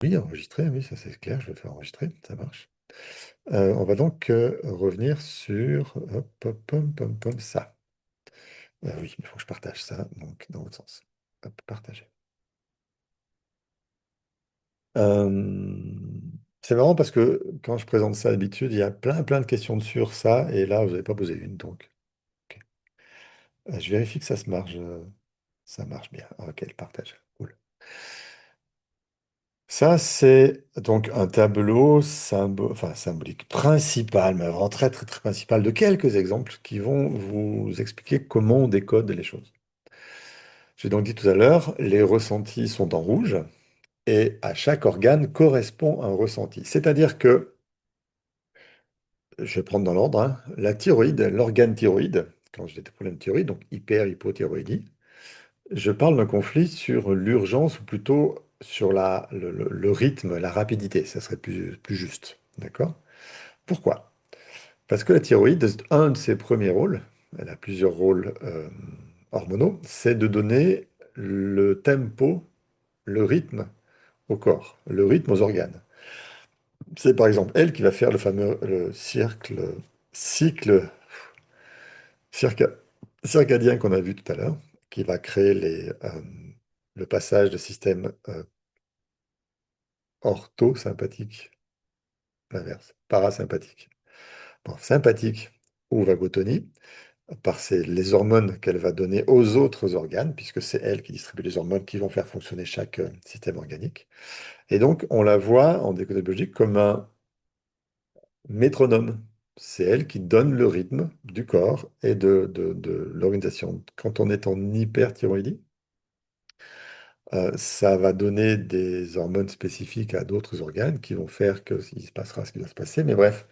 Oui, enregistrer, oui, ça c'est clair, je vais le faire enregistrer, ça marche. On va donc revenir sur hop, hop, pom, pom, pom, ça. Oui, il faut que je partage ça, donc dans l'autre sens. Hop, partager. C'est marrant parce que quand je présente ça d'habitude, il y a plein de questions sur ça, et là, vous n'avez pas posé une, donc ok. Je vérifie que ça marche bien. Ok, le partage, cool. Ça, c'est donc un tableau enfin, symbolique principal, mais vraiment très principal, de quelques exemples qui vont vous expliquer comment on décode les choses. J'ai donc dit tout à l'heure, les ressentis sont en rouge et à chaque organe correspond un ressenti. C'est-à-dire que, je vais prendre dans l'ordre, hein, la thyroïde, l'organe thyroïde, quand j'ai des problèmes de thyroïde, donc hyperhypothyroïdie, je parle d'un conflit sur l'urgence ou plutôt sur le rythme, la rapidité, ça serait plus juste. D'accord? Pourquoi? Parce que la thyroïde, un de ses premiers rôles, elle a plusieurs rôles hormonaux, c'est de donner le tempo, le rythme au corps, le rythme aux organes. C'est par exemple elle qui va faire le fameux cycle circa- circadien qu'on a vu tout à l'heure, qui va créer le passage de système orthosympathique, l'inverse, parasympathique. Bon, sympathique ou vagotonie, les hormones qu'elle va donner aux autres organes, puisque c'est elle qui distribue les hormones qui vont faire fonctionner chaque système organique. Et donc, on la voit en décodage biologique comme un métronome. C'est elle qui donne le rythme du corps et de l'organisation. Quand on est en hyperthyroïdie, ça va donner des hormones spécifiques à d'autres organes qui vont faire que il se passera ce qui doit se passer. Mais bref,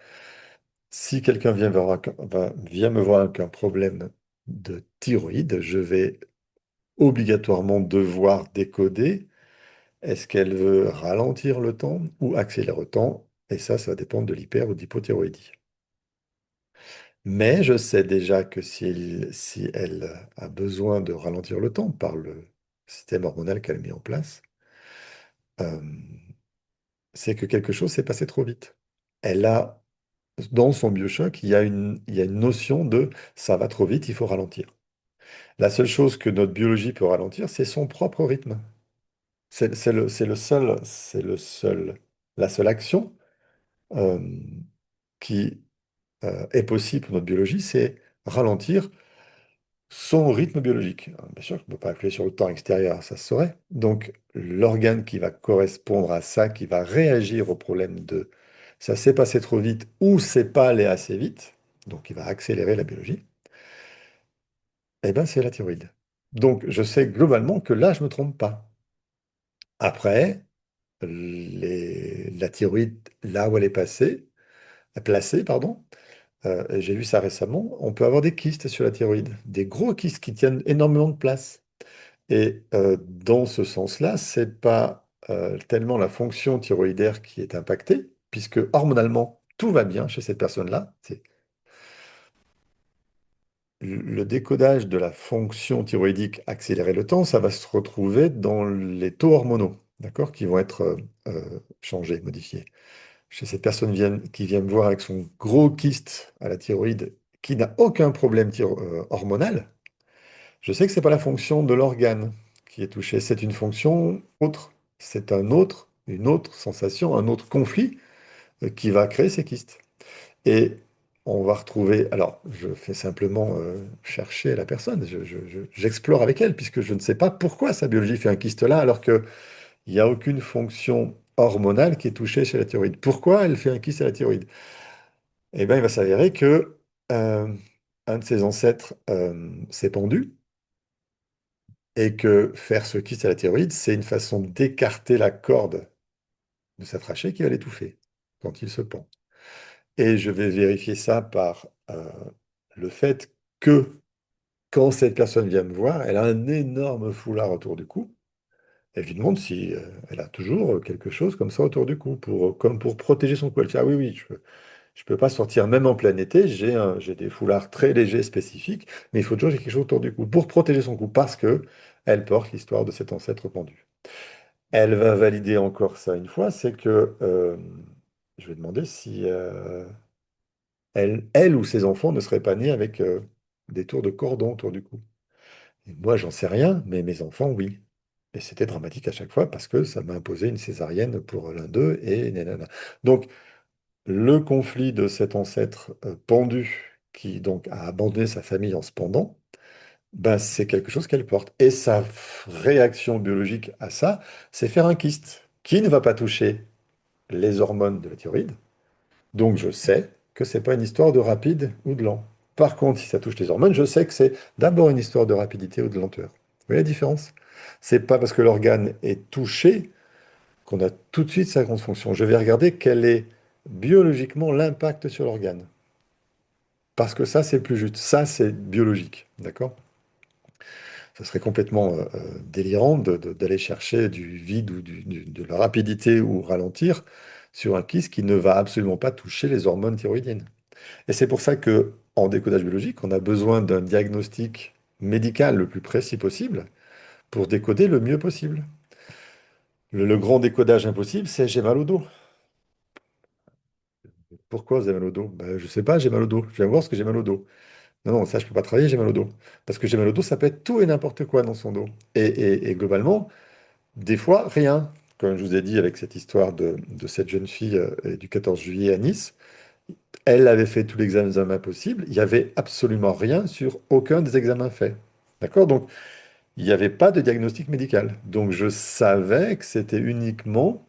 si quelqu'un vient me voir avec un problème de thyroïde, je vais obligatoirement devoir décoder. Est-ce qu'elle veut ralentir le temps ou accélérer le temps? Et ça va dépendre de l'hyper ou de l'hypothyroïdie. Mais je sais déjà que si elle a besoin de ralentir le temps par le système hormonal qu'elle met en place, euh, c'est que quelque chose s'est passé trop vite. Elle a, dans son biochoc, il y a une notion de ça va trop vite, il faut ralentir. La seule chose que notre biologie peut ralentir, c'est son propre rythme. La seule action euh, qui est possible pour notre biologie, c'est ralentir son rythme biologique. Alors, bien sûr, on ne peut pas appuyer sur le temps extérieur, ça se saurait. Donc, l'organe qui va correspondre à ça, qui va réagir au problème de ça s'est passé trop vite ou c'est pas allé assez vite, donc qui va accélérer la biologie, eh ben, c'est la thyroïde. Donc, je sais globalement que là, je ne me trompe pas. Après, la thyroïde, là où elle est placée, pardon, j'ai vu ça récemment, on peut avoir des kystes sur la thyroïde, des gros kystes qui tiennent énormément de place. Et dans ce sens-là, c'est pas tellement la fonction thyroïdaire qui est impactée, puisque hormonalement, tout va bien chez cette personne-là. C'est le décodage de la fonction thyroïdique accélérer le temps, ça va se retrouver dans les taux hormonaux, d'accord, qui vont être changés, modifiés. Chez cette personne qui vient me voir avec son gros kyste à la thyroïde, qui n'a aucun problème hormonal, je sais que c'est pas la fonction de l'organe qui est touchée, c'est une fonction autre. C'est une autre sensation, un autre conflit qui va créer ces kystes. Et on va retrouver, alors je fais simplement chercher la personne, j'explore avec elle, puisque je ne sais pas pourquoi sa biologie fait un kyste là, alors qu'il n'y a aucune fonction hormonale qui est touchée chez la thyroïde. Pourquoi elle fait un kyste à la thyroïde? Eh bien, il va s'avérer que un de ses ancêtres s'est pendu et que faire ce kyste à la thyroïde, c'est une façon d'écarter la corde de sa trachée qui va l'étouffer quand il se pend. Et je vais vérifier ça par le fait que quand cette personne vient me voir, elle a un énorme foulard autour du cou. Et je lui demande si elle a toujours quelque chose comme ça autour du cou, comme pour protéger son cou. Elle fait, ah oui, oui, je peux pas sortir même en plein été, j'ai des foulards très légers spécifiques, mais il faut toujours que j'ai quelque chose autour du cou pour protéger son cou, parce que elle porte l'histoire de cet ancêtre pendu. Elle va valider encore ça une fois, c'est que je vais demander si elle ou ses enfants ne seraient pas nés avec des tours de cordon autour du cou. Et moi, j'en sais rien, mais mes enfants, oui. Et c'était dramatique à chaque fois parce que ça m'a imposé une césarienne pour l'un d'eux et nanana. Donc, le conflit de cet ancêtre pendu qui donc a abandonné sa famille en se pendant, ben, c'est quelque chose qu'elle porte. Et sa réaction biologique à ça, c'est faire un kyste qui ne va pas toucher les hormones de la thyroïde. Donc je sais que c'est pas une histoire de rapide ou de lent. Par contre, si ça touche les hormones, je sais que c'est d'abord une histoire de rapidité ou de lenteur. Vous voyez la différence? C'est pas parce que l'organe est touché qu'on a tout de suite sa grande fonction. Je vais regarder quel est biologiquement l'impact sur l'organe. Parce que ça, c'est plus juste. Ça, c'est biologique. D'accord? Ça serait complètement délirant d'aller chercher du vide ou de la rapidité ou ralentir sur un kyste qui ne va absolument pas toucher les hormones thyroïdiennes. Et c'est pour ça que, en décodage biologique, on a besoin d'un diagnostic médical le plus précis possible pour décoder le mieux possible. Le grand décodage impossible, c'est j'ai mal au dos. Pourquoi vous avez mal au dos? Ben, je sais pas, j'ai mal au dos. Je viens voir ce que j'ai mal au dos. Non, non, ça, je peux pas travailler, j'ai mal au dos. Parce que j'ai mal au dos, ça peut être tout et n'importe quoi dans son dos. Et globalement, des fois, rien. Comme je vous ai dit avec cette histoire de cette jeune fille du 14 juillet à Nice, elle avait fait tous les examens possibles, il n'y avait absolument rien sur aucun des examens faits. D'accord? Donc, il n'y avait pas de diagnostic médical. Donc, je savais que c'était uniquement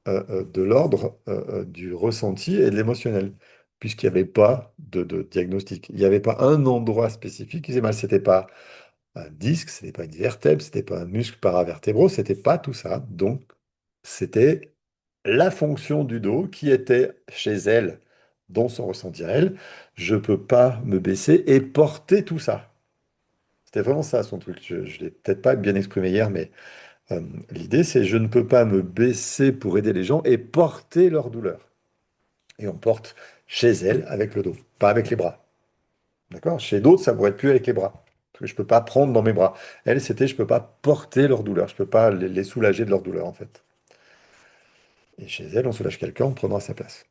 de l'ordre du ressenti et de l'émotionnel, puisqu'il n'y avait pas de diagnostic. Il n'y avait pas un endroit spécifique qui faisait mal. C'était pas un disque, c'était pas une vertèbre, c'était pas un muscle paravertébraux, c'était pas tout ça. Donc, c'était la fonction du dos qui était chez elle, dans son ressenti à elle. Je peux pas me baisser et porter tout ça. C'était vraiment ça son truc. Je ne l'ai peut-être pas bien exprimé hier, mais l'idée c'est je ne peux pas me baisser pour aider les gens et porter leur douleur. Et on porte chez elle avec le dos, pas avec les bras. D'accord? Chez d'autres, ça pourrait être plus avec les bras. Parce que je ne peux pas prendre dans mes bras. Elle, c'était je ne peux pas porter leur douleur. Je ne peux pas les soulager de leur douleur, en fait. Et chez elle, on soulage quelqu'un en prenant à sa place.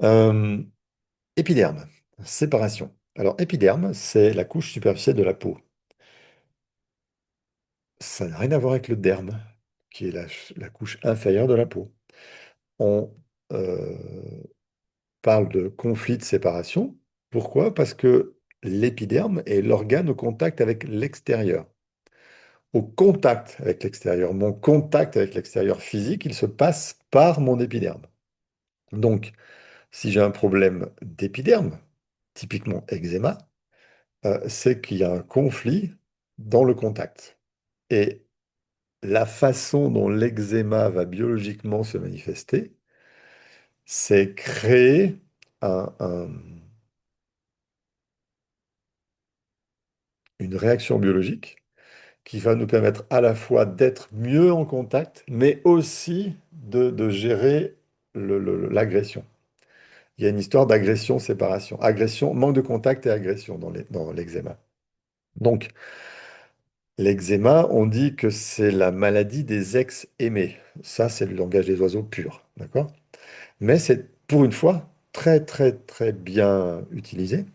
Euh, épiderme, séparation. Alors, épiderme, c'est la couche superficielle de la peau. Ça n'a rien à voir avec le derme, qui est la couche inférieure de la peau. On euh, parle de conflit de séparation. Pourquoi? Parce que l'épiderme est l'organe au contact avec l'extérieur. Au contact avec l'extérieur. Mon contact avec l'extérieur physique, il se passe par mon épiderme. Donc, si j'ai un problème d'épiderme, typiquement eczéma, c'est qu'il y a un conflit dans le contact. Et la façon dont l'eczéma va biologiquement se manifester, c'est créer une réaction biologique qui va nous permettre à la fois d'être mieux en contact, mais aussi de gérer l'agression. Il y a une histoire d'agression-séparation. Agression, manque de contact et agression dans l'eczéma. Donc, l'eczéma, on dit que c'est la maladie des ex-aimés. Ça, c'est le langage des oiseaux pur, d'accord? Mais c'est, pour une fois, très, très, très bien utilisé.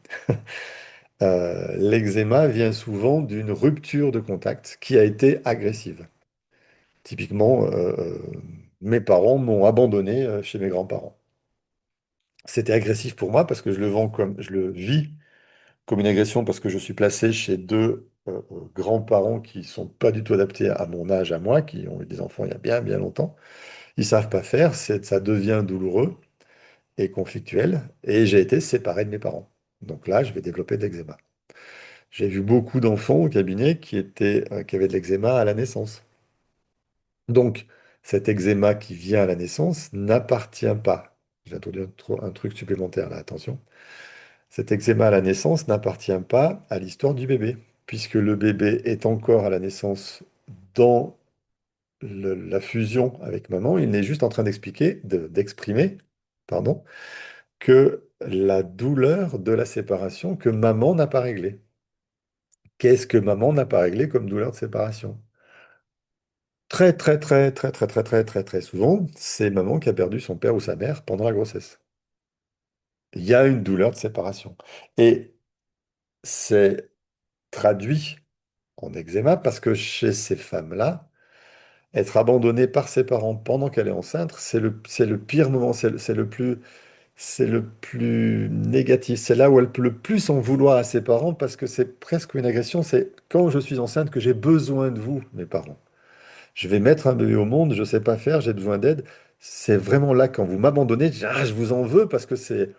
L'eczéma vient souvent d'une rupture de contact qui a été agressive. Typiquement, mes parents m'ont abandonné chez mes grands-parents. C'était agressif pour moi parce que je le vis comme une agression parce que je suis placé chez deux grands-parents qui sont pas du tout adaptés à mon âge, à moi, qui ont eu des enfants il y a bien, bien longtemps. Ils savent pas faire, ça devient douloureux et conflictuel. Et j'ai été séparé de mes parents. Donc là, je vais développer de l'eczéma. J'ai vu beaucoup d'enfants au cabinet qui avaient de l'eczéma à la naissance. Donc, cet eczéma qui vient à la naissance n'appartient pas. J'ai introduit un truc supplémentaire là, attention. Cet eczéma à la naissance n'appartient pas à l'histoire du bébé, puisque le bébé est encore à la naissance dans la fusion avec maman. Il est juste en train d'exprimer, pardon, que la douleur de la séparation que maman n'a pas réglée. Qu'est-ce que maman n'a pas réglé comme douleur de séparation? Très, très, très, très, très, très, très, très, très souvent, c'est maman qui a perdu son père ou sa mère pendant la grossesse. Il y a une douleur de séparation. Et c'est traduit en eczéma parce que chez ces femmes-là, être abandonnée par ses parents pendant qu'elle est enceinte, c'est le pire moment, c'est le plus négatif. C'est là où elle peut le plus en vouloir à ses parents parce que c'est presque une agression. C'est quand je suis enceinte que j'ai besoin de vous, mes parents. Je vais mettre un bébé au monde, je ne sais pas faire, j'ai besoin d'aide. C'est vraiment là, quand vous m'abandonnez, je vous en veux parce que c'est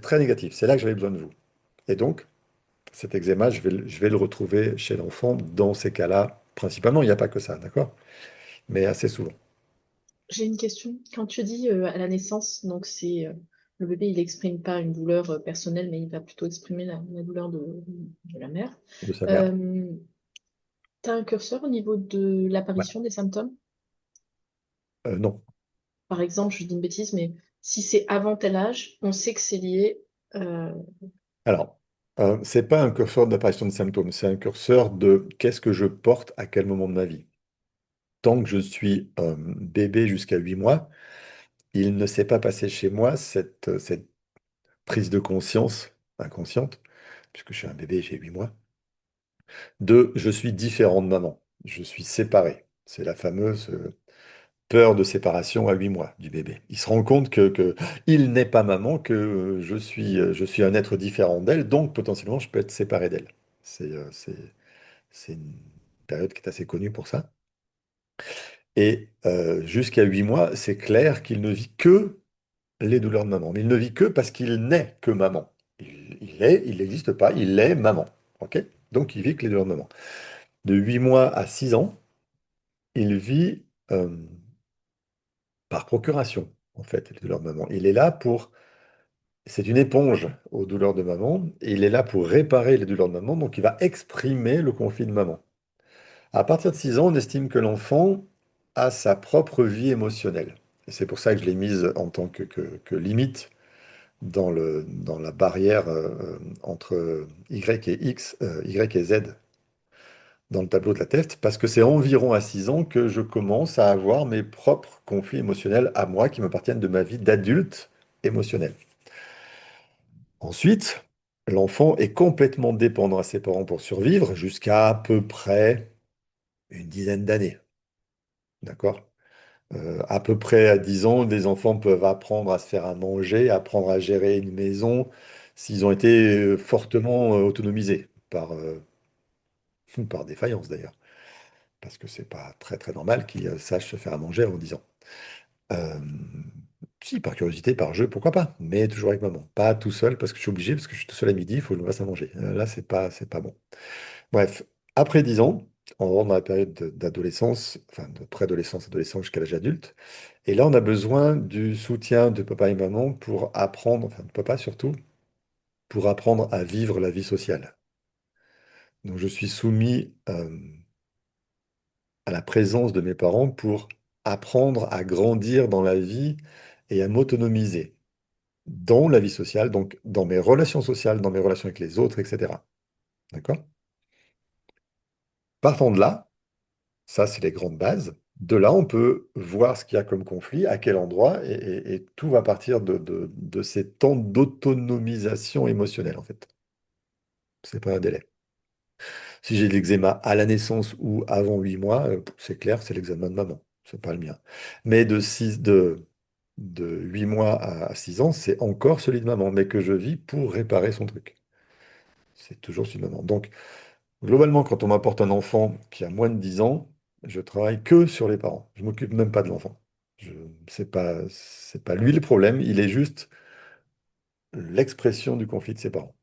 très négatif. C'est là que j'avais besoin de vous. Et donc, cet eczéma, je vais le retrouver chez l'enfant dans ces cas-là, principalement. Il n'y a pas que ça, d'accord? Mais assez souvent. J'ai une question. Quand tu dis à la naissance, donc c'est le bébé, il n'exprime pas une douleur personnelle, mais il va plutôt exprimer la douleur de la mère. De sa mère. Euh, Tu as un curseur au niveau de Ouais. l'apparition des symptômes? Non. Par exemple, je dis une bêtise, mais si c'est avant tel âge, on sait que c'est lié. euh, Alors, c'est pas un curseur d'apparition de symptômes, c'est un curseur de qu'est-ce que je porte à quel moment de ma vie. Tant que je suis bébé jusqu'à 8 mois, il ne s'est pas passé chez moi cette prise de conscience inconsciente, puisque je suis un bébé, j'ai 8 mois, de je suis différent de maman, je suis séparé. C'est la fameuse peur de séparation à 8 mois du bébé. Il se rend compte que il n'est pas maman, que je suis un être différent d'elle, donc potentiellement je peux être séparé d'elle. C'est une période qui est assez connue pour ça. Et jusqu'à 8 mois, c'est clair qu'il ne vit que les douleurs de maman. Mais il ne vit que parce qu'il n'est que maman. Il n'existe pas, il est maman. OK? Donc il vit que les douleurs de maman. De 8 mois à 6 ans, il vit par procuration, en fait, les douleurs de maman. Il est là pour... C'est une éponge aux douleurs de maman, et il est là pour réparer les douleurs de maman, donc il va exprimer le conflit de maman. À partir de 6 ans, on estime que l'enfant a sa propre vie émotionnelle. Et c'est pour ça que je l'ai mise en tant que limite dans la barrière entre Y et X, Y et Z dans le tableau de la tête, parce que c'est environ à 6 ans que je commence à avoir mes propres conflits émotionnels à moi qui m'appartiennent de ma vie d'adulte émotionnel. Ensuite, l'enfant est complètement dépendant à ses parents pour survivre jusqu'à peu près une dizaine d'années. D'accord? À peu près à 10 ans, des enfants peuvent apprendre à se faire à manger, apprendre à gérer une maison, s'ils ont été fortement autonomisés, par défaillance d'ailleurs, parce que c'est pas très très normal qu'ils sachent se faire à manger avant 10 ans. Euh, Si, par curiosité, par jeu, pourquoi pas, mais toujours avec maman. Pas tout seul, parce que je suis obligé, parce que je suis tout seul à midi, il faut que je me fasse à manger. Là, c'est pas bon. Bref, après 10 ans, on rentre dans la période d'adolescence, enfin de préadolescence, adolescence jusqu'à l'âge adulte. Et là, on a besoin du soutien de papa et maman pour apprendre, enfin de papa surtout, pour apprendre à vivre la vie sociale. Donc je suis soumis à la présence de mes parents pour apprendre à grandir dans la vie et à m'autonomiser dans la vie sociale, donc dans mes relations sociales, dans mes relations avec les autres, etc. D'accord? Partant de là, ça, c'est les grandes bases. De là, on peut voir ce qu'il y a comme conflit, à quel endroit, et tout va partir de ces temps d'autonomisation émotionnelle, en fait. C'est pas un délai. Si j'ai de l'eczéma à la naissance ou avant 8 mois, c'est clair, c'est l'examen de maman. C'est pas le mien. Mais de 8 mois à 6 ans, c'est encore celui de maman, mais que je vis pour réparer son truc. C'est toujours celui de maman. Donc, globalement, quand on m'apporte un enfant qui a moins de 10 ans, je travaille que sur les parents. Je m'occupe même pas de l'enfant. Je, c'est pas lui le problème, il est juste l'expression du conflit de ses parents.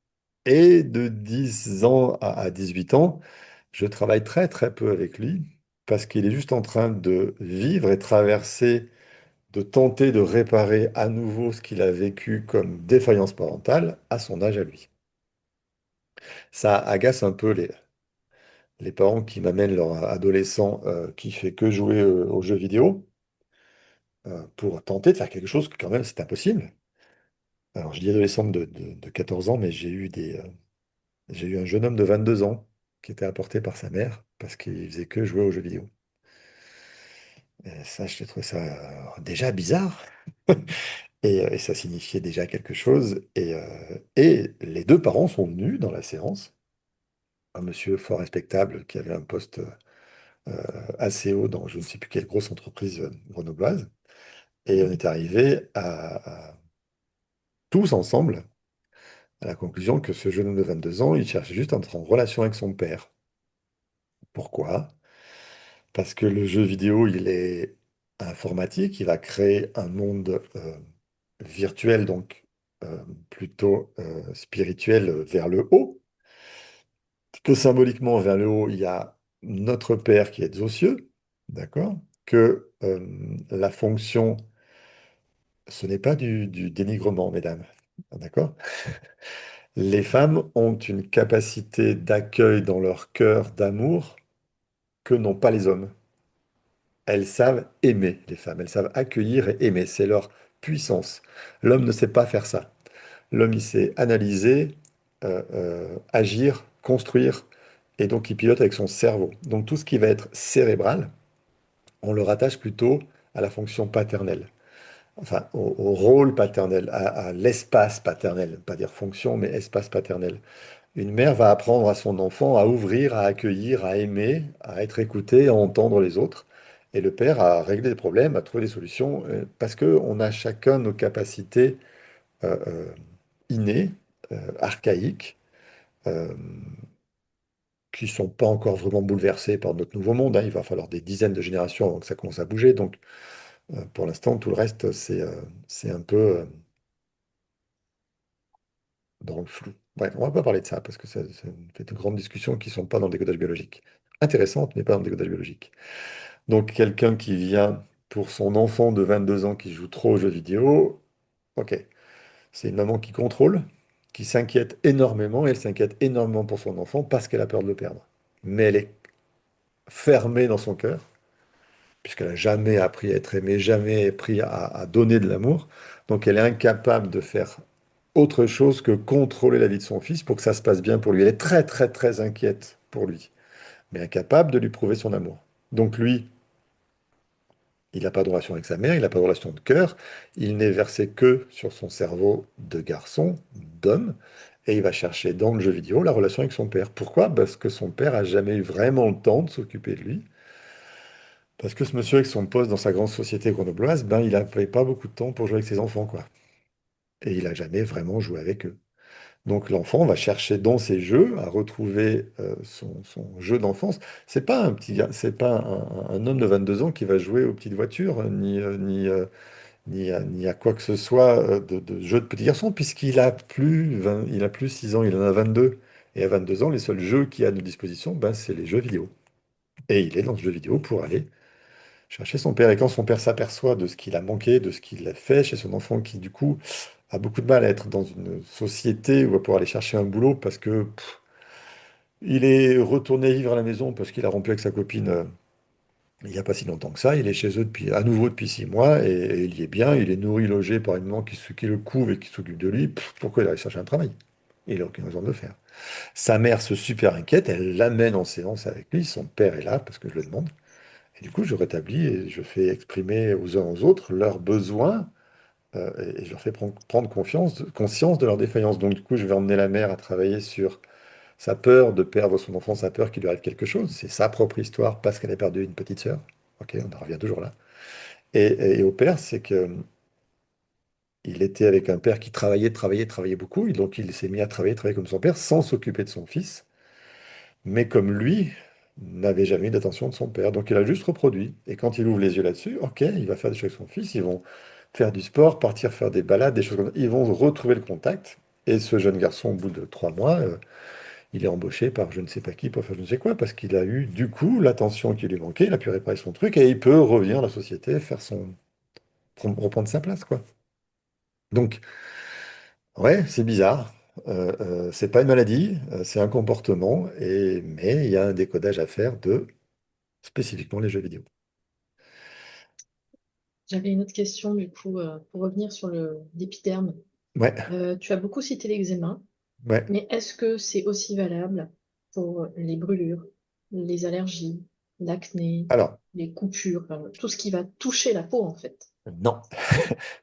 Et de 10 ans à 18 ans, je travaille très très peu avec lui parce qu'il est juste en train de vivre et traverser, de tenter de réparer à nouveau ce qu'il a vécu comme défaillance parentale à son âge à lui. Ça agace un peu les parents qui m'amènent leur adolescent qui fait que jouer aux jeux vidéo pour tenter de faire quelque chose que quand même c'est impossible. Alors je dis adolescent de 14 ans, mais j'ai eu un jeune homme de 22 ans qui était apporté par sa mère parce qu'il faisait que jouer aux jeux vidéo. Et ça, je trouvais ça déjà bizarre. Et ça signifiait déjà quelque chose. Et les deux parents sont venus dans la séance. Un monsieur fort respectable qui avait un poste assez haut dans je ne sais plus quelle grosse entreprise grenobloise. Et on est arrivé tous ensemble à la conclusion que ce jeune homme de 22 ans, il cherchait juste à entrer en relation avec son père. Pourquoi? Parce que le jeu vidéo, il est informatique, il va créer un monde virtuel, donc euh, plutôt spirituel vers le haut, que symboliquement vers le haut, il y a notre Père qui est aux cieux, d'accord? Que la fonction, ce n'est pas du dénigrement, mesdames, d'accord? Les femmes ont une capacité d'accueil dans leur cœur d'amour que n'ont pas les hommes. Elles savent aimer, les femmes, elles savent accueillir et aimer, c'est leur puissance. L'homme ne sait pas faire ça. L'homme, il sait analyser, agir, construire, et donc il pilote avec son cerveau. Donc tout ce qui va être cérébral, on le rattache plutôt à la fonction paternelle, enfin au rôle paternel, à l'espace paternel, pas dire fonction, mais espace paternel. Une mère va apprendre à son enfant à ouvrir, à accueillir, à aimer, à être écouté, à entendre les autres. Et le père à régler des problèmes, à trouver des solutions, parce qu'on a chacun nos capacités innées, archaïques, euh, qui ne sont pas encore vraiment bouleversées par notre nouveau monde, hein. Il va falloir des dizaines de générations avant que ça commence à bouger. Donc, pour l'instant, tout le reste, c'est un peu dans le flou. Bref, on va pas parler de ça, parce que ça fait de grandes discussions qui ne sont pas dans le décodage biologique. Intéressantes, mais pas dans le décodage biologique. Donc, quelqu'un qui vient pour son enfant de 22 ans qui joue trop aux jeux vidéo, ok. C'est une maman qui contrôle, qui s'inquiète énormément, et elle s'inquiète énormément pour son enfant parce qu'elle a peur de le perdre. Mais elle est fermée dans son cœur, puisqu'elle n'a jamais appris à être aimée, jamais appris à donner de l'amour. Donc elle est incapable de faire autre chose que contrôler la vie de son fils pour que ça se passe bien pour lui. Elle est très très très inquiète pour lui, mais incapable de lui prouver son amour. Donc lui, il n'a pas de relation avec sa mère, il n'a pas de relation de cœur, il n'est versé que sur son cerveau de garçon, d'homme, et il va chercher dans le jeu vidéo la relation avec son père. Pourquoi? Parce que son père a jamais eu vraiment le temps de s'occuper de lui. Parce que ce monsieur avec son poste dans sa grande société grenobloise, ben, il n'avait pas beaucoup de temps pour jouer avec ses enfants, quoi. Et il n'a jamais vraiment joué avec eux. Donc l'enfant va chercher dans ses jeux à retrouver son jeu d'enfance. C'est pas un petit, c'est pas un homme de 22 ans qui va jouer aux petites voitures, ni à quoi que ce soit de jeu de petit garçon, puisqu'il a plus il a plus 6 ans, il en a 22. Et à 22 ans, les seuls jeux qu'il a à notre disposition, ben, c'est les jeux vidéo. Et il est dans ce jeu vidéo pour aller chercher son père. Et quand son père s'aperçoit de ce qu'il a manqué, de ce qu'il a fait chez son enfant, qui du coup a beaucoup de mal à être dans une société où il va pouvoir aller chercher un boulot parce que il est retourné vivre à la maison parce qu'il a rompu avec sa copine il n'y a pas si longtemps que ça. Il est chez eux à nouveau depuis 6 mois et il y est bien. Il est nourri, logé par une maman qui le couve et qui s'occupe de lui. Pourquoi il allait chercher un travail? Il n'a aucune raison de le faire. Sa mère se super inquiète. Elle l'amène en séance avec lui. Son père est là parce que je le demande. Et du coup, je rétablis et je fais exprimer aux uns aux autres leurs besoins et je leur fais prendre conscience de leurs défaillances. Donc, du coup, je vais emmener la mère à travailler sur sa peur de perdre son enfant, sa peur qu'il lui arrive quelque chose. C'est sa propre histoire parce qu'elle a perdu une petite sœur. Ok, on en revient toujours là. Et au père, c'est que il était avec un père qui travaillait beaucoup. Et donc, il s'est mis à travailler comme son père sans s'occuper de son fils. Mais comme lui n'avait jamais eu d'attention de son père, donc il a juste reproduit. Et quand il ouvre les yeux là-dessus, ok, il va faire des choses avec son fils, ils vont faire du sport, partir faire des balades, des choses comme ça. Ils vont retrouver le contact. Et ce jeune garçon, au bout de 3 mois, il est embauché par je ne sais pas qui pour faire je ne sais quoi, parce qu'il a eu du coup l'attention qui lui manquait, il a pu réparer son truc et il peut revenir à la société, reprendre sa place, quoi. Donc, ouais, c'est bizarre. C'est pas une maladie, c'est un comportement, mais il y a un décodage à faire de spécifiquement les jeux vidéo. J'avais une autre question, du coup, pour revenir sur l'épiderme. Ouais, Tu as beaucoup cité l'eczéma, ouais. mais est-ce que c'est aussi valable pour les brûlures, les allergies, l'acné, Alors, les coupures, enfin, tout ce qui va toucher la peau en fait. non,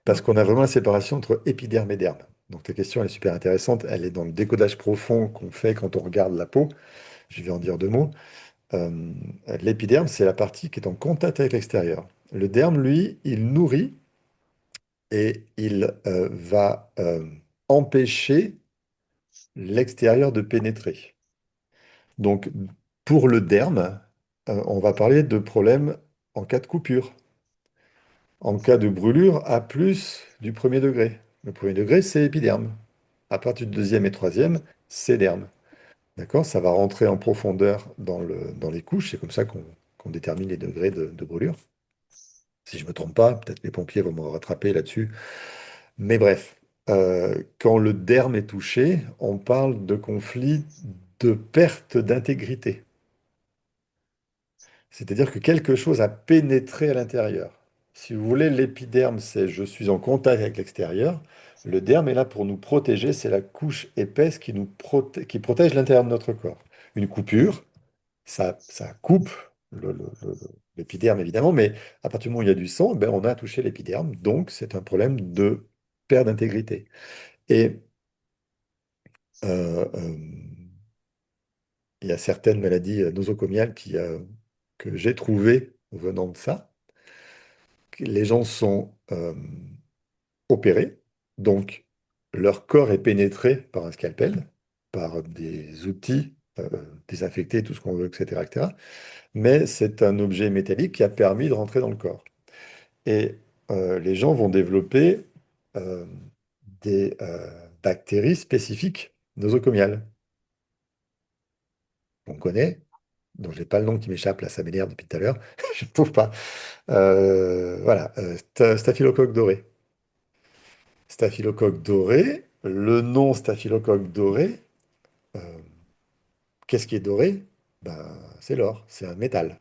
parce Non. qu'on a vraiment la séparation entre épiderme et derme. Donc ta question elle est super intéressante, elle est dans le décodage profond qu'on fait quand on regarde la peau. Je vais en dire deux mots. Euh, L'épiderme, c'est la partie qui est en contact avec l'extérieur. Le derme, lui, il nourrit et il va empêcher l'extérieur de pénétrer. Donc, pour le derme, on va parler de problème en cas de coupure. En cas de brûlure, à plus du premier degré. Le premier degré, c'est épiderme. À partir du deuxième et troisième, c'est derme. D'accord? Ça va rentrer en profondeur dans les couches. C'est comme ça qu'on détermine les degrés de brûlure. Si je ne me trompe pas, peut-être les pompiers vont me rattraper là-dessus. Mais bref, quand le derme est touché, on parle de conflit de perte d'intégrité. C'est-à-dire que quelque chose a pénétré à l'intérieur. Si vous voulez, l'épiderme, c'est je suis en contact avec l'extérieur. Le derme est là pour nous protéger, c'est la couche épaisse qui protège l'intérieur de notre corps. Une coupure, ça coupe l'épiderme évidemment, mais à partir du moment où il y a du sang, ben, on a touché l'épiderme, donc c'est un problème de perte d'intégrité. Et euh, il y a certaines maladies nosocomiales que j'ai trouvées venant de ça. Les gens sont opérés, donc leur corps est pénétré par un scalpel, par des outils désinfectés, tout ce qu'on veut, etc., etc. Mais c'est un objet métallique qui a permis de rentrer dans le corps. Et les gens vont développer euh, des bactéries spécifiques nosocomiales qu'on connaît, dont je n'ai pas le nom qui m'échappe, là ça m'énerve depuis tout à l'heure, je ne trouve pas. Voilà, staphylocoque doré. Staphylocoque doré, le nom staphylocoque doré, euh, qu'est-ce qui est doré? Ben, c'est l'or, c'est un métal.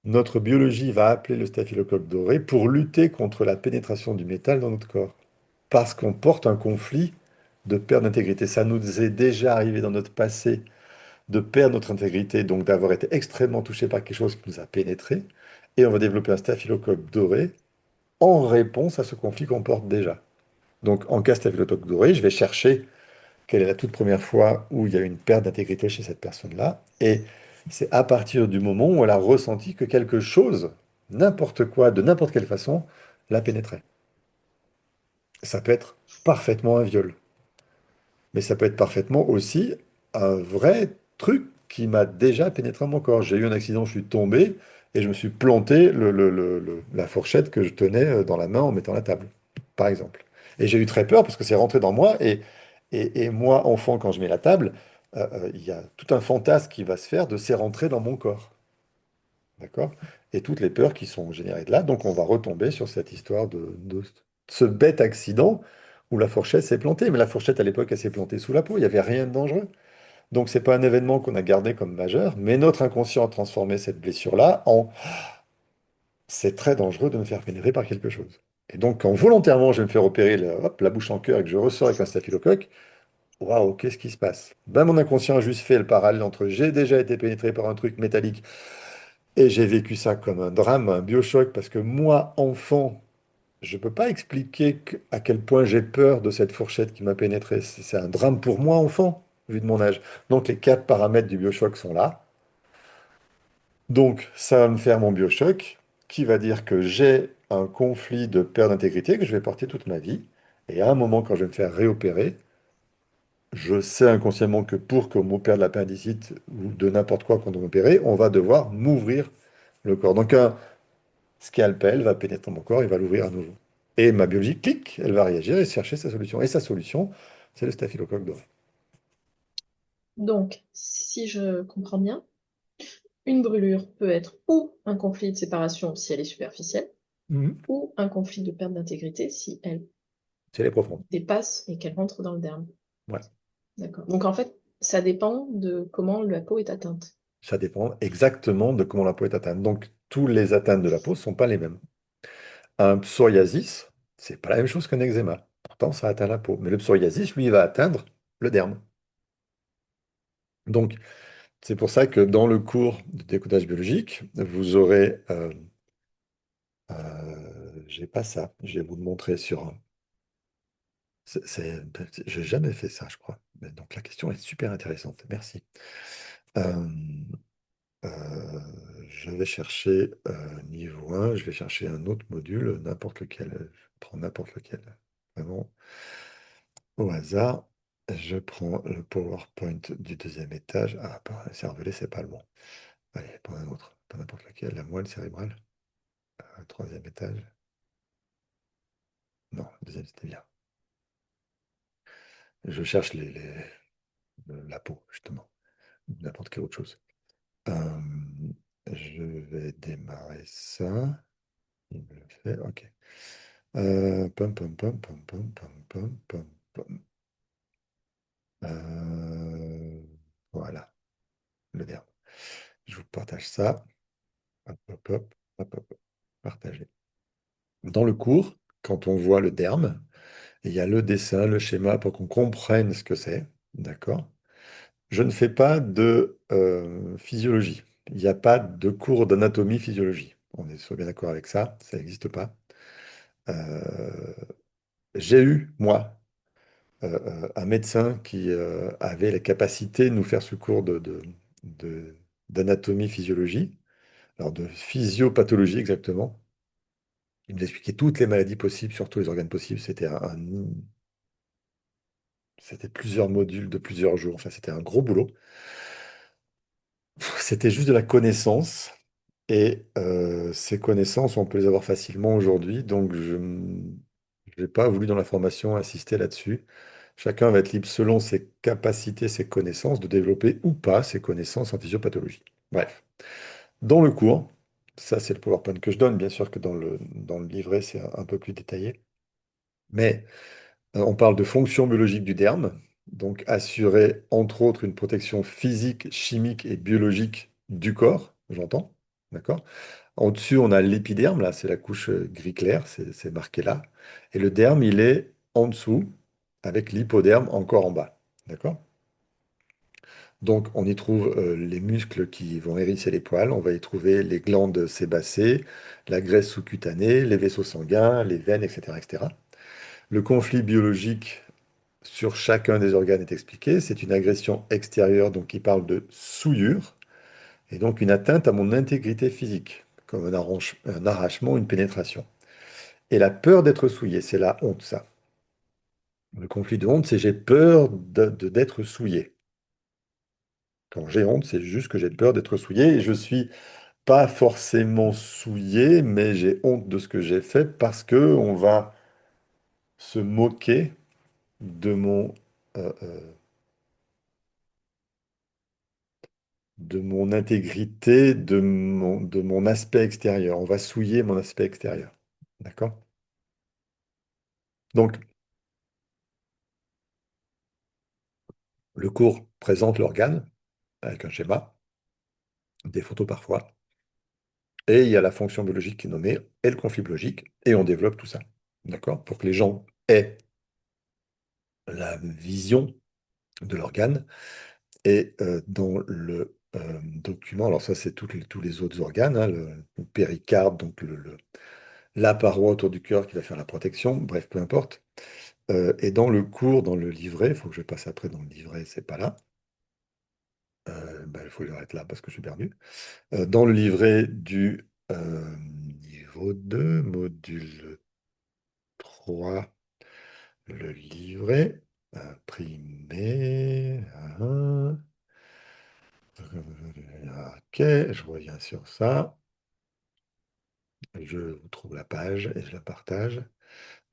Notre biologie va appeler le staphylocoque doré pour lutter contre la pénétration du métal dans notre corps. Parce qu'on porte un conflit de perte d'intégrité. Ça nous est déjà arrivé dans notre passé de perdre notre intégrité, donc d'avoir été extrêmement touché par quelque chose qui nous a pénétré. Et on va développer un staphylocoque doré en réponse à ce conflit qu'on porte déjà. Donc en cas staphylocoque doré, je vais chercher quelle est la toute première fois où il y a eu une perte d'intégrité chez cette personne-là. Et c'est à partir du moment où elle a ressenti que quelque chose, n'importe quoi, de n'importe quelle façon, la pénétrait. Ça peut être parfaitement un viol, mais ça peut être parfaitement aussi un vrai truc qui m'a déjà pénétré dans mon corps. J'ai eu un accident, je suis tombé et je me suis planté la fourchette que je tenais dans la main en mettant la table, par exemple. Et j'ai eu très peur parce que c'est rentré dans moi et moi, enfant, quand je mets la table, il y a tout un fantasme qui va se faire de c'est rentré dans mon corps. D'accord? Et toutes les peurs qui sont générées de là. Donc, on va retomber sur cette histoire de ce bête accident où la fourchette s'est plantée. Mais la fourchette, à l'époque, elle s'est plantée sous la peau. Il n'y avait rien de dangereux. Donc, c'est pas un événement qu'on a gardé comme majeur, mais notre inconscient a transformé cette blessure-là en c'est très dangereux de me faire pénétrer par quelque chose. Et donc, quand volontairement je vais me faire opérer hop, la bouche en cœur et que je ressors avec un staphylocoque, waouh, qu'est-ce qui se passe? Ben, mon inconscient a juste fait le parallèle entre j'ai déjà été pénétré par un truc métallique et j'ai vécu ça comme un drame, un biochoc, parce que moi, enfant, je ne peux pas expliquer à quel point j'ai peur de cette fourchette qui m'a pénétré. C'est un drame pour moi, enfant, vu de mon âge. Donc les quatre paramètres du biochoc sont là. Donc ça va me faire mon biochoc, qui va dire que j'ai un conflit de perte d'intégrité que je vais porter toute ma vie. Et à un moment, quand je vais me faire réopérer, je sais inconsciemment que pour qu'on m'opère de l'appendicite ou de n'importe quoi qu'on doit m'opérer, on va devoir m'ouvrir le corps. Donc un scalpel va pénétrer mon corps, il va l'ouvrir à nouveau. Et ma biologie, clic, elle va réagir et chercher sa solution. Et sa solution, c'est le staphylocoque doré. Donc, si je comprends bien, une brûlure peut être ou un conflit de séparation si elle est superficielle, Mhm. ou un conflit de perte d'intégrité si elle C'est les profondes. dépasse et qu'elle rentre dans le derme. Ouais. D'accord. Donc en fait, ça dépend de comment la peau est atteinte. Ça dépend exactement de comment la peau est atteinte. Donc, tous les atteintes de la peau ne sont pas les mêmes. Un psoriasis, c'est pas la même chose qu'un eczéma. Pourtant, ça atteint la peau. Mais le psoriasis, lui, il va atteindre le derme. Donc, C'est pour ça que dans le cours de décodage biologique, vous aurez... j'ai pas ça, je vais vous le montrer sur... J'ai jamais fait ça, je crois. Mais donc la question est super intéressante, merci. Euh, je vais chercher niveau 1, je vais chercher un autre module, n'importe lequel. Je prends n'importe lequel. Vraiment, au hasard, je prends le PowerPoint du deuxième étage. Ah, pas un cervelet, c'est pas le bon. Allez, pas un autre, pas n'importe lequel. La moelle cérébrale, troisième étage. Non, le deuxième, c'était bien. Je cherche la peau, justement. N'importe quelle autre chose. Euh, je vais démarrer ça. Il me le fait, ok. Pom, pom, pom, pom, pom, pom, pom, pom, pom. Euh, voilà, le verbe. Je vous partage ça. Hop, hop, hop, hop, hop, hop. Partager. Dans le cours, quand on voit le derme, il y a le dessin, le schéma pour qu'on comprenne ce que c'est. D'accord? Je ne fais pas de physiologie. Il n'y a pas de cours d'anatomie physiologie. On est soit bien d'accord avec ça, ça n'existe pas. Euh, j'ai eu, moi, un médecin qui avait la capacité de nous faire ce cours de- d'anatomie physiologie, alors de physiopathologie exactement. Il nous expliquait toutes les maladies possibles sur tous les organes possibles. C'était plusieurs modules de plusieurs jours. Enfin, c'était un gros boulot. C'était juste de la connaissance. Et ces connaissances, on peut les avoir facilement aujourd'hui. Donc, je n'ai pas voulu dans la formation insister là-dessus. Chacun va être libre selon ses capacités, ses connaissances, de développer ou pas ses connaissances en physiopathologie. Bref, dans le cours, ça c'est le PowerPoint que je donne, bien sûr que dans le livret c'est un peu plus détaillé, mais on parle de fonction biologique du derme, donc assurer entre autres une protection physique, chimique et biologique du corps, j'entends, d'accord? Au-dessus, on a l'épiderme, là, c'est la couche gris clair, c'est marqué là. Et le derme, il est en dessous, avec l'hypoderme encore en bas. D'accord? Donc, on y trouve les muscles qui vont hérisser les poils, on va y trouver les glandes sébacées, la graisse sous-cutanée, les vaisseaux sanguins, les veines, etc., etc. Le conflit biologique sur chacun des organes est expliqué. C'est une agression extérieure, donc qui parle de souillure, et donc une atteinte à mon intégrité physique, comme un arrachement, une pénétration. Et la peur d'être souillé, c'est la honte, ça. Le conflit de honte, c'est j'ai peur d'être souillé. Quand j'ai honte, c'est juste que j'ai peur d'être souillé et je suis pas forcément souillé, mais j'ai honte de ce que j'ai fait parce que on va se moquer de euh, euh, de mon intégrité, de mon aspect extérieur. On va souiller mon aspect extérieur. D'accord? Donc, le cours présente l'organe avec un schéma, des photos parfois. Et il y a la fonction biologique qui est nommée et le conflit biologique, et on développe tout ça. D'accord? Pour que les gens aient la vision de l'organe. Et dans le document, alors ça c'est tous les autres organes, hein, le péricarde, donc la paroi autour du cœur qui va faire la protection, bref, peu importe. Et dans le cours, dans le livret, il faut que je passe après dans le livret, c'est pas là. Ben, il faut que j'arrête là parce que je suis perdu. Dans le livret du niveau 2 module 3, le livret imprimé. Ok, je reviens sur ça. Je vous trouve la page et je la partage.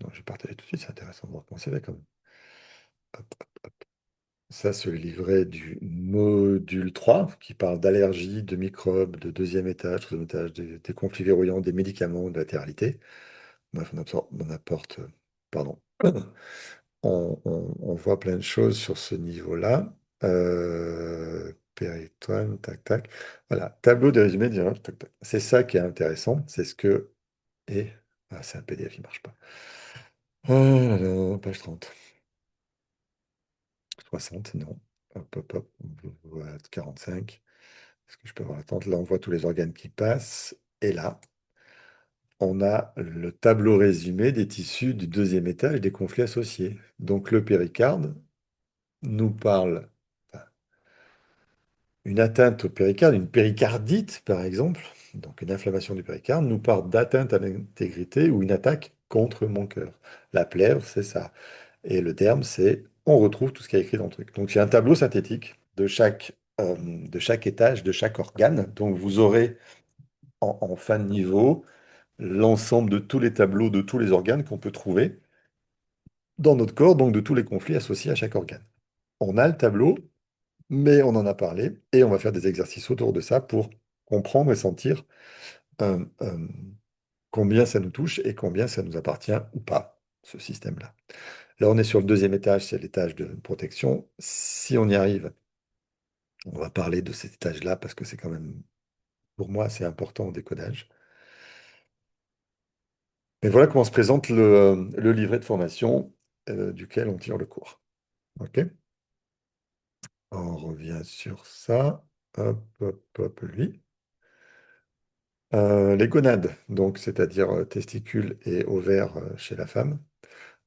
Donc, je vais partager tout de suite, c'est intéressant de voir comment c'est fait comme. Hop. Ça, c'est le livret du module 3 qui parle d'allergies, de microbes, de deuxième étage, troisième étage, des conflits verrouillants, des médicaments, de latéralité. Bref, on apporte, pardon, on voit plein de choses sur ce niveau-là. Péritoine, tac, tac. Voilà, tableau de résumé des tac, tac. C'est ça qui est intéressant, c'est ce que... Et... Ah, c'est un PDF, il ne marche pas. Ah là là, page 30. 60, non. Hop, hop, hop, voilà, 45. Est-ce que je peux avoir l'attente? Là, on voit tous les organes qui passent. Et là, on a le tableau résumé des tissus du deuxième étage des conflits associés. Donc le péricarde nous parle, enfin, une atteinte au péricarde, une péricardite par exemple, donc une inflammation du péricarde, nous parle d'atteinte à l'intégrité ou une attaque contre mon cœur. La plèvre, c'est ça. Et le derme, c'est on retrouve tout ce qui est écrit dans le truc. Donc il y a un tableau synthétique de chaque étage, de chaque organe. Donc vous aurez en fin de niveau l'ensemble de tous les tableaux de tous les organes qu'on peut trouver dans notre corps, donc de tous les conflits associés à chaque organe. On a le tableau, mais on en a parlé, et on va faire des exercices autour de ça pour comprendre et sentir euh, euh, combien ça nous touche et combien ça nous appartient ou pas, ce système-là. Là, on est sur le deuxième étage, c'est l'étage de protection. Si on y arrive, on va parler de cet étage-là parce que c'est quand même, pour moi, c'est important au décodage. Mais voilà comment se présente le livret de formation duquel on tire le cours. OK? On revient sur ça. Hop, hop, hop, lui. Les gonades, donc c'est-à-dire testicules et ovaires chez la femme,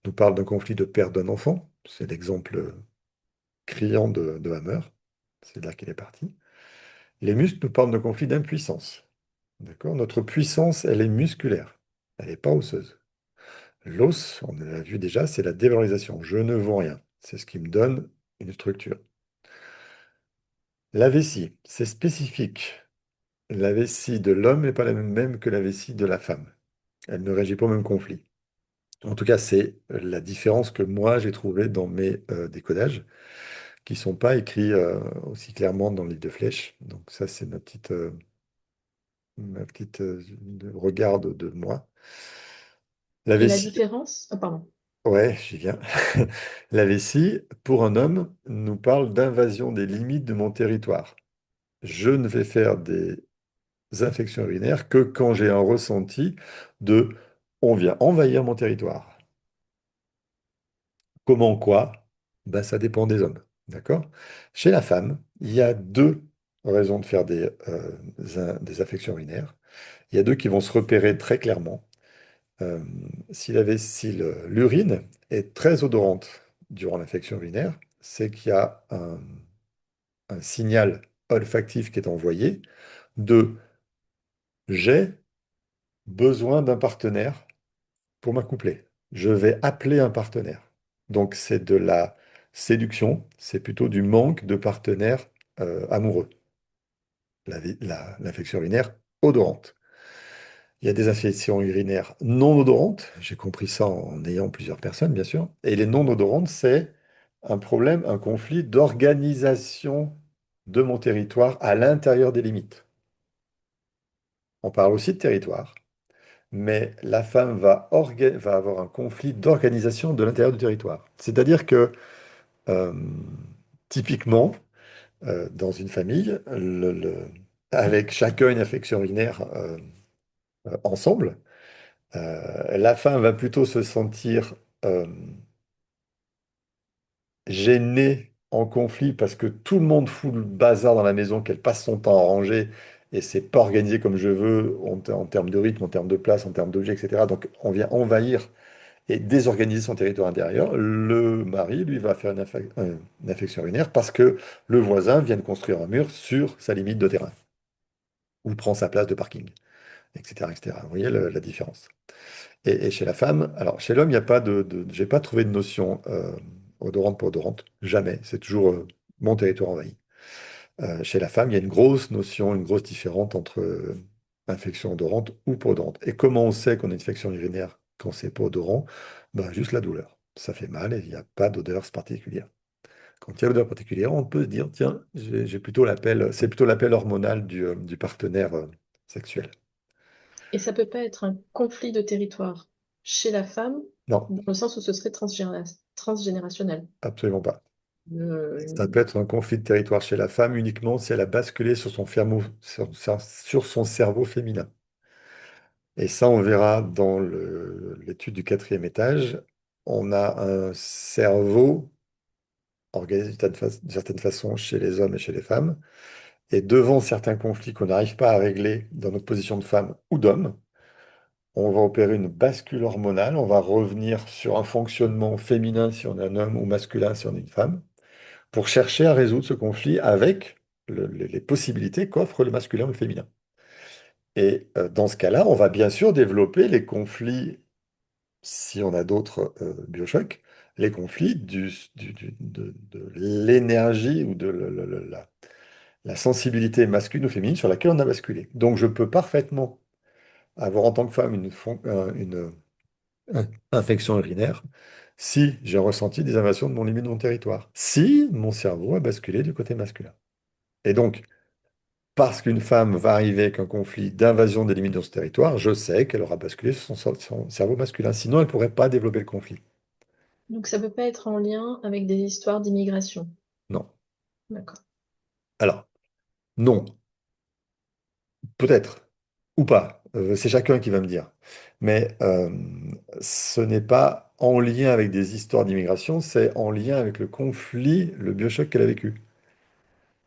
nous parlent d'un conflit de perte d'un enfant. C'est l'exemple criant de Hammer. C'est là qu'il est parti. Les muscles nous parlent de conflit d'impuissance. D'accord? Notre puissance, elle est musculaire. Elle n'est pas osseuse. L'os, on l'a vu déjà, c'est la dévalorisation. Je ne vaux rien. C'est ce qui me donne une structure. La vessie, c'est spécifique. La vessie de l'homme n'est pas la même que la vessie de la femme. Elle ne régit pas au même conflit. En tout cas, c'est la différence que moi j'ai trouvée dans mes décodages, qui ne sont pas écrits aussi clairement dans le livre de Flèche. Donc ça, c'est ma petite regard de moi. La Et la vessie, différence, ah, pardon, ouais, j'y viens. La vessie, pour un homme, nous parle d'invasion des limites de mon territoire. Je ne vais faire des infections urinaires que quand j'ai un ressenti de on vient envahir mon territoire. Comment, quoi? Ben, ça dépend des hommes. D'accord? Chez la femme, il y a deux raisons de faire des affections urinaires. Il y a deux qui vont se repérer très clairement. Euh, si l'urine est très odorante durant l'infection urinaire, c'est qu'il y a un signal olfactif qui est envoyé de j'ai besoin d'un partenaire pour m'accoupler. Je vais appeler un partenaire. Donc c'est de la séduction, c'est plutôt du manque de partenaire amoureux, l'infection urinaire odorante. Il y a des infections urinaires non odorantes, j'ai compris ça en ayant plusieurs personnes, bien sûr. Et les non odorantes, c'est un problème, un conflit d'organisation de mon territoire à l'intérieur des limites. On parle aussi de territoire, mais la femme va avoir un conflit d'organisation de l'intérieur du territoire. C'est-à-dire que, euh, typiquement, dans une famille, avec chacun une affection urinaire ensemble, la femme va plutôt se sentir euh, gênée, en conflit, parce que tout le monde fout le bazar dans la maison, qu'elle passe son temps à ranger, et c'est pas organisé comme je veux, en termes de rythme, en termes de place, en termes d'objets, etc. Donc on vient envahir et désorganiser son territoire intérieur. Le mari, lui, va faire une affection urinaire parce que le voisin vient de construire un mur sur sa limite de terrain, ou prend sa place de parking, etc., etc. Vous voyez la différence. Et chez la femme, alors chez l'homme, il n'y a pas j'ai pas trouvé de notion odorante pour odorante, jamais. C'est toujours mon territoire envahi. Chez la femme, il y a une grosse notion, une grosse différence entre infection odorante ou pas odorante. Et comment on sait qu'on a une infection urinaire quand c'est pas odorant? Ben, juste la douleur. Ça fait mal et il n'y a pas d'odeur particulière. Quand il y a l'odeur particulière, on peut se dire, tiens, c'est plutôt l'appel hormonal du partenaire sexuel. et ça peut pas être un conflit de territoire chez la femme, Non, dans le sens où ce serait transgénérationnel. absolument pas. Ça peut Euh, être un conflit de territoire chez la femme uniquement si elle a basculé sur son cerveau féminin. Et ça, on verra dans l'étude du quatrième étage. On a un cerveau organisé d'une certaine façon chez les hommes et chez les femmes. Et devant certains conflits qu'on n'arrive pas à régler dans notre position de femme ou d'homme, on va opérer une bascule hormonale, on va revenir sur un fonctionnement féminin si on est un homme ou masculin si on est une femme, pour chercher à résoudre ce conflit avec les possibilités qu'offre le masculin ou le féminin. Et dans ce cas-là, on va bien sûr développer les conflits, si on a d'autres biochocs, les conflits de l'énergie ou de la sensibilité masculine ou féminine sur laquelle on a basculé. Donc je peux parfaitement avoir en tant que femme une infection urinaire si j'ai ressenti des invasions de mon limite de mon territoire, si mon cerveau a basculé du côté masculin. Et donc, parce qu'une femme va arriver avec un conflit d'invasion des limites de son territoire, je sais qu'elle aura basculé sur son cerveau masculin. Sinon, elle ne pourrait pas développer le conflit. Donc ça peut pas être en lien avec des histoires d'immigration. Non. D'accord. Alors, non, peut-être, ou pas. C'est chacun qui va me dire. Mais ce n'est pas en lien avec des histoires d'immigration, c'est en lien avec le conflit, le biochoc qu'elle a vécu.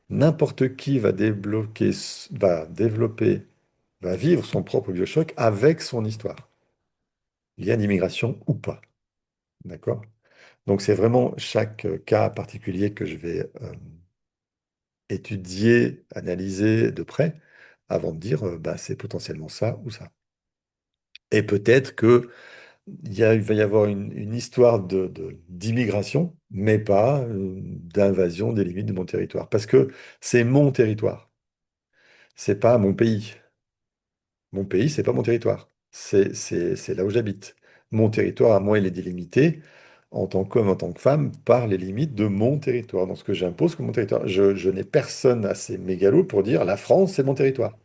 N'importe qui va débloquer, va développer, va vivre son propre biochoc avec son histoire. Lien d'immigration ou pas. D'accord? Donc c'est vraiment chaque cas particulier que je vais étudier, analyser de près avant de dire bah, c'est potentiellement ça ou ça. Et peut-être que il va y avoir une histoire d'immigration, mais pas d'invasion des limites de mon territoire. Parce que c'est mon territoire, c'est pas mon pays. Mon pays, c'est pas mon territoire. C'est là où j'habite. Mon territoire, à moi, il est délimité en tant qu'homme, en tant que femme, par les limites de mon territoire, dans ce que j'impose comme mon territoire. Je n'ai personne assez mégalo pour dire la France, c'est mon territoire.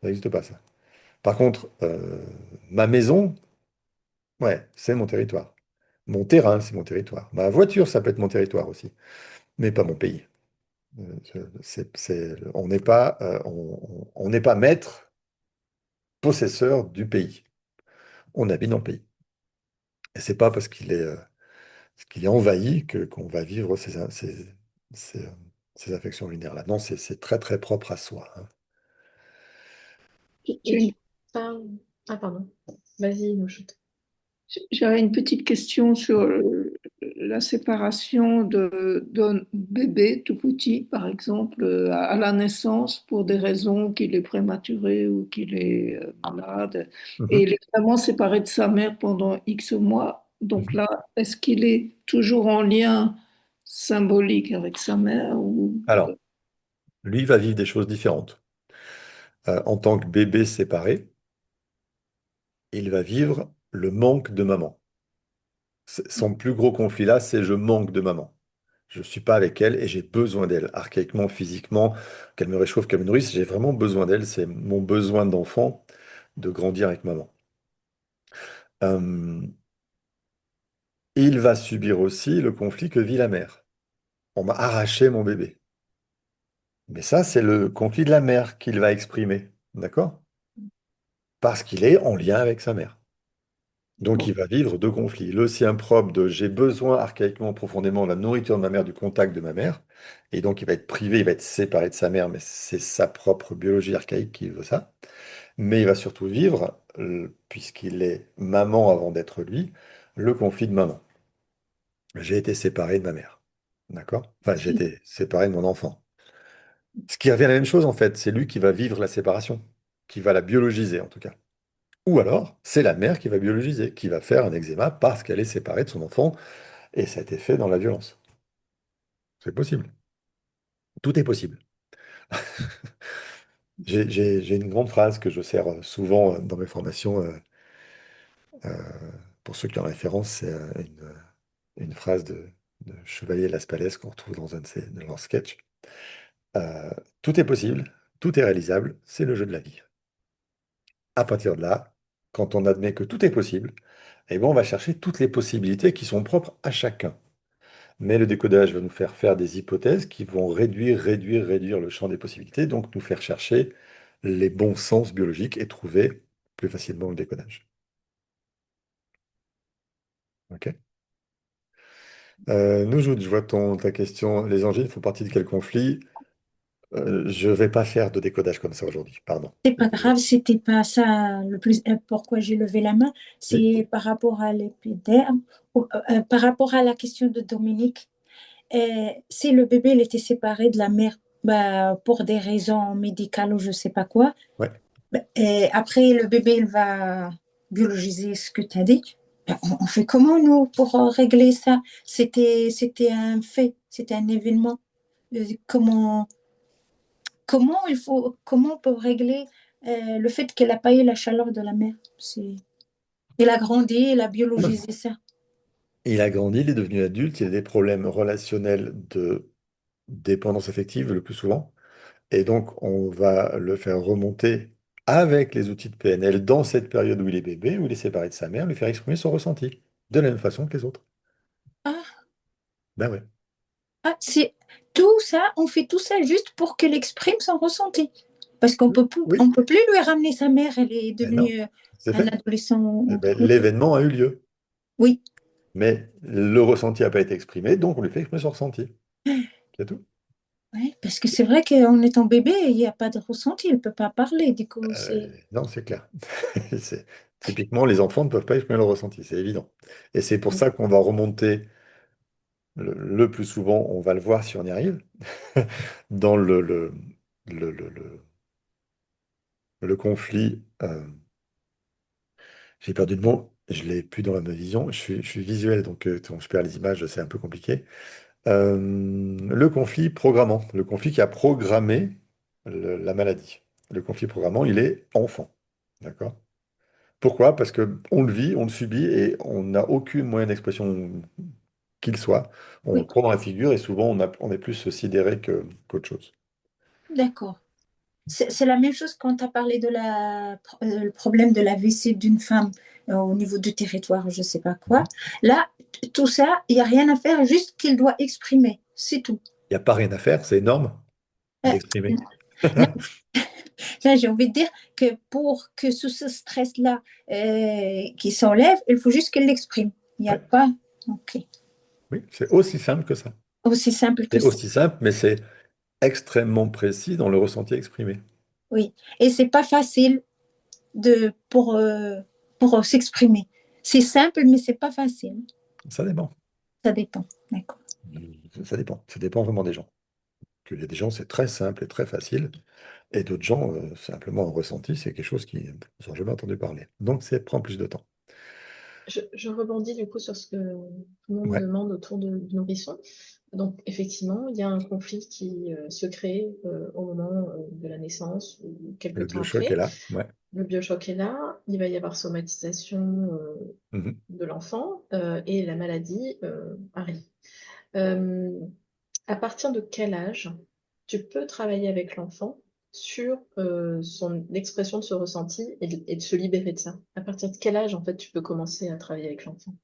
Ça n'existe pas, ça. Par contre, ma maison, ouais, c'est mon territoire. Mon terrain, c'est mon territoire. Ma voiture, ça peut être mon territoire aussi, mais pas mon pays. On n'est pas, on n'est pas maître, possesseur du pays. On habite dans le pays. Et c'est pas parce qu'il est envahi qu'on va vivre ces, ces affections urinaires-là. Non, c'est très très propre à soi, hein. Et J'ai tu une parles... Ah, pardon. Vas-y, nous shoot. J'avais une petite question sur la séparation d'un bébé tout petit, par exemple, à la naissance, pour des raisons qu'il est prématuré ou qu'il est malade, et Mhm, il est vraiment séparé de sa mère pendant X mois. Donc mhm. là, est-ce qu'il est toujours en lien symbolique avec sa mère ou... Alors, lui va vivre des choses différentes. En tant que bébé séparé, il va vivre le manque de maman. Son plus gros conflit là, c'est je manque de maman. Je ne suis pas avec elle et j'ai besoin d'elle, archaïquement, physiquement, qu'elle me réchauffe, qu'elle me nourrisse. J'ai vraiment besoin d'elle. C'est mon besoin d'enfant de grandir avec maman. Euh, il va subir aussi le conflit que vit la mère. On m'a arraché mon bébé. Mais ça, c'est le conflit de la mère qu'il va exprimer. D'accord? Parce qu'il est en lien avec sa mère. Donc il va vivre deux conflits. Le sien propre de j'ai besoin archaïquement profondément de la nourriture de ma mère, du contact de ma mère. Et donc il va être privé, il va être séparé de sa mère, mais c'est sa propre biologie archaïque qui veut ça. Mais il va surtout vivre, puisqu'il est maman avant d'être lui, le conflit de maman. J'ai été séparé de ma mère. D'accord? Enfin, j'ai été séparé de mon enfant. Ce qui revient à la même chose en fait, c'est lui qui va vivre la séparation, qui va la biologiser en tout cas. Ou alors, c'est la mère qui va biologiser, qui va faire un eczéma parce qu'elle est séparée de son enfant et ça a été fait dans la violence. C'est possible. Tout est possible. J'ai une grande phrase que je sers souvent dans mes formations. Euh, pour ceux qui ont la référence, c'est une phrase de Chevalier Las Palès qu'on retrouve dans un de leurs sketchs. Euh, Tout est possible, tout est réalisable, c'est le jeu de la vie. À partir de là, quand on admet que tout est possible, eh ben, on va chercher toutes les possibilités qui sont propres à chacun. Mais le décodage va nous faire faire des hypothèses qui vont réduire le champ des possibilités, donc nous faire chercher les bons sens biologiques et trouver plus facilement le décodage. OK? Noujoud, je vois ta question. Les angines font partie de quel conflit? Je vais pas faire de décodage comme ça aujourd'hui, pardon. C'est pas grave, c'était pas ça le plus. Pourquoi j'ai levé la main, Oui, c'est par rapport à l'épiderme, par rapport à la question de Dominique. Si le bébé il était séparé de la mère, bah, pour des raisons médicales ou je sais pas quoi, ouais. bah, et après le bébé il va biologiser ce que tu as dit. Bah, on fait comment nous pour régler ça? C'était un fait, c'était un événement. Comment comment on peut régler le fait qu'elle n'a pas eu la chaleur de la mère? Il a grandi, il a biologisé ça. Il a grandi, il est devenu adulte, il a des problèmes relationnels de dépendance affective le plus souvent. Et donc, on va le faire remonter avec les outils de PNL dans cette période où il est bébé, où il est séparé de sa mère, lui faire exprimer son ressenti, de la même façon que les autres. Ah, Ben ouais. c'est tout ça, on fait tout ça juste pour qu'elle exprime son ressenti. Parce qu'on peut plus, Oui, on peut plus lui ramener sa mère, elle est mais non, devenue c'est un fait. adolescent. Eh ben, l'événement a eu lieu, Oui, mais le ressenti n'a pas été exprimé, donc on lui fait exprimer son ressenti. C'est tout. ouais, parce que c'est vrai qu'en étant bébé, il n'y a pas de ressenti, elle ne peut pas parler. Du coup, c'est. Non, c'est clair. Typiquement, les enfants ne peuvent pas exprimer leur ressenti, c'est évident. Et c'est pour ça qu'on va remonter le plus souvent, on va le voir si on y arrive, dans le, le- le- le conflit. J'ai perdu le mot, je l'ai plus dans ma vision. Je suis visuel, donc quand je perds les images, c'est un peu compliqué. Le conflit programmant, le conflit qui a programmé la maladie. Le conflit programmant, il est enfant. D'accord? Pourquoi? Parce que on le vit, on le subit et on n'a aucun moyen d'expression qu'il soit. On le Oui, prend dans la figure et souvent on est plus sidéré qu'autre chose. d'accord. C'est la même chose quand tu as parlé de le problème de la vessie d'une femme au niveau du territoire, je ne sais pas quoi. Mhm. Là, tout ça, il n'y a rien à faire, juste qu'il doit exprimer. C'est tout. Il n'y a pas rien à faire, c'est énorme Euh, d'exprimer. non, là, j'ai envie de dire que pour que ce stress-là qui s'enlève, il faut juste qu'elle l'exprime. Il n'y a Ouais, pas. Ok. oui, c'est aussi simple que ça. Aussi simple que C'est ça. aussi simple, mais c'est extrêmement précis dans le ressenti exprimé. Oui. Et c'est pas facile pour s'exprimer. C'est simple, mais c'est pas facile. Ça dépend. Ça dépend. D'accord. Ça dépend. Ça dépend vraiment des gens. Il y a des gens, c'est très simple et très facile. Et d'autres gens, simplement un ressenti, c'est quelque chose qui ils n'ont jamais entendu parler. Donc, ça prend plus de temps. Je rebondis du coup sur ce que tout le monde Ouais, demande autour du nourrisson. Donc, effectivement, il y a un conflit qui se crée au moment de la naissance ou le quelques temps biochoc est après. là. Ouais. Le biochoc est là, il va y avoir somatisation Mhm. de l'enfant et la maladie arrive. Euh, à partir de quel âge tu peux travailler avec l'enfant sur son expression de ce ressenti et de se libérer de ça? À partir de quel âge, en fait, tu peux commencer à travailler avec l'enfant?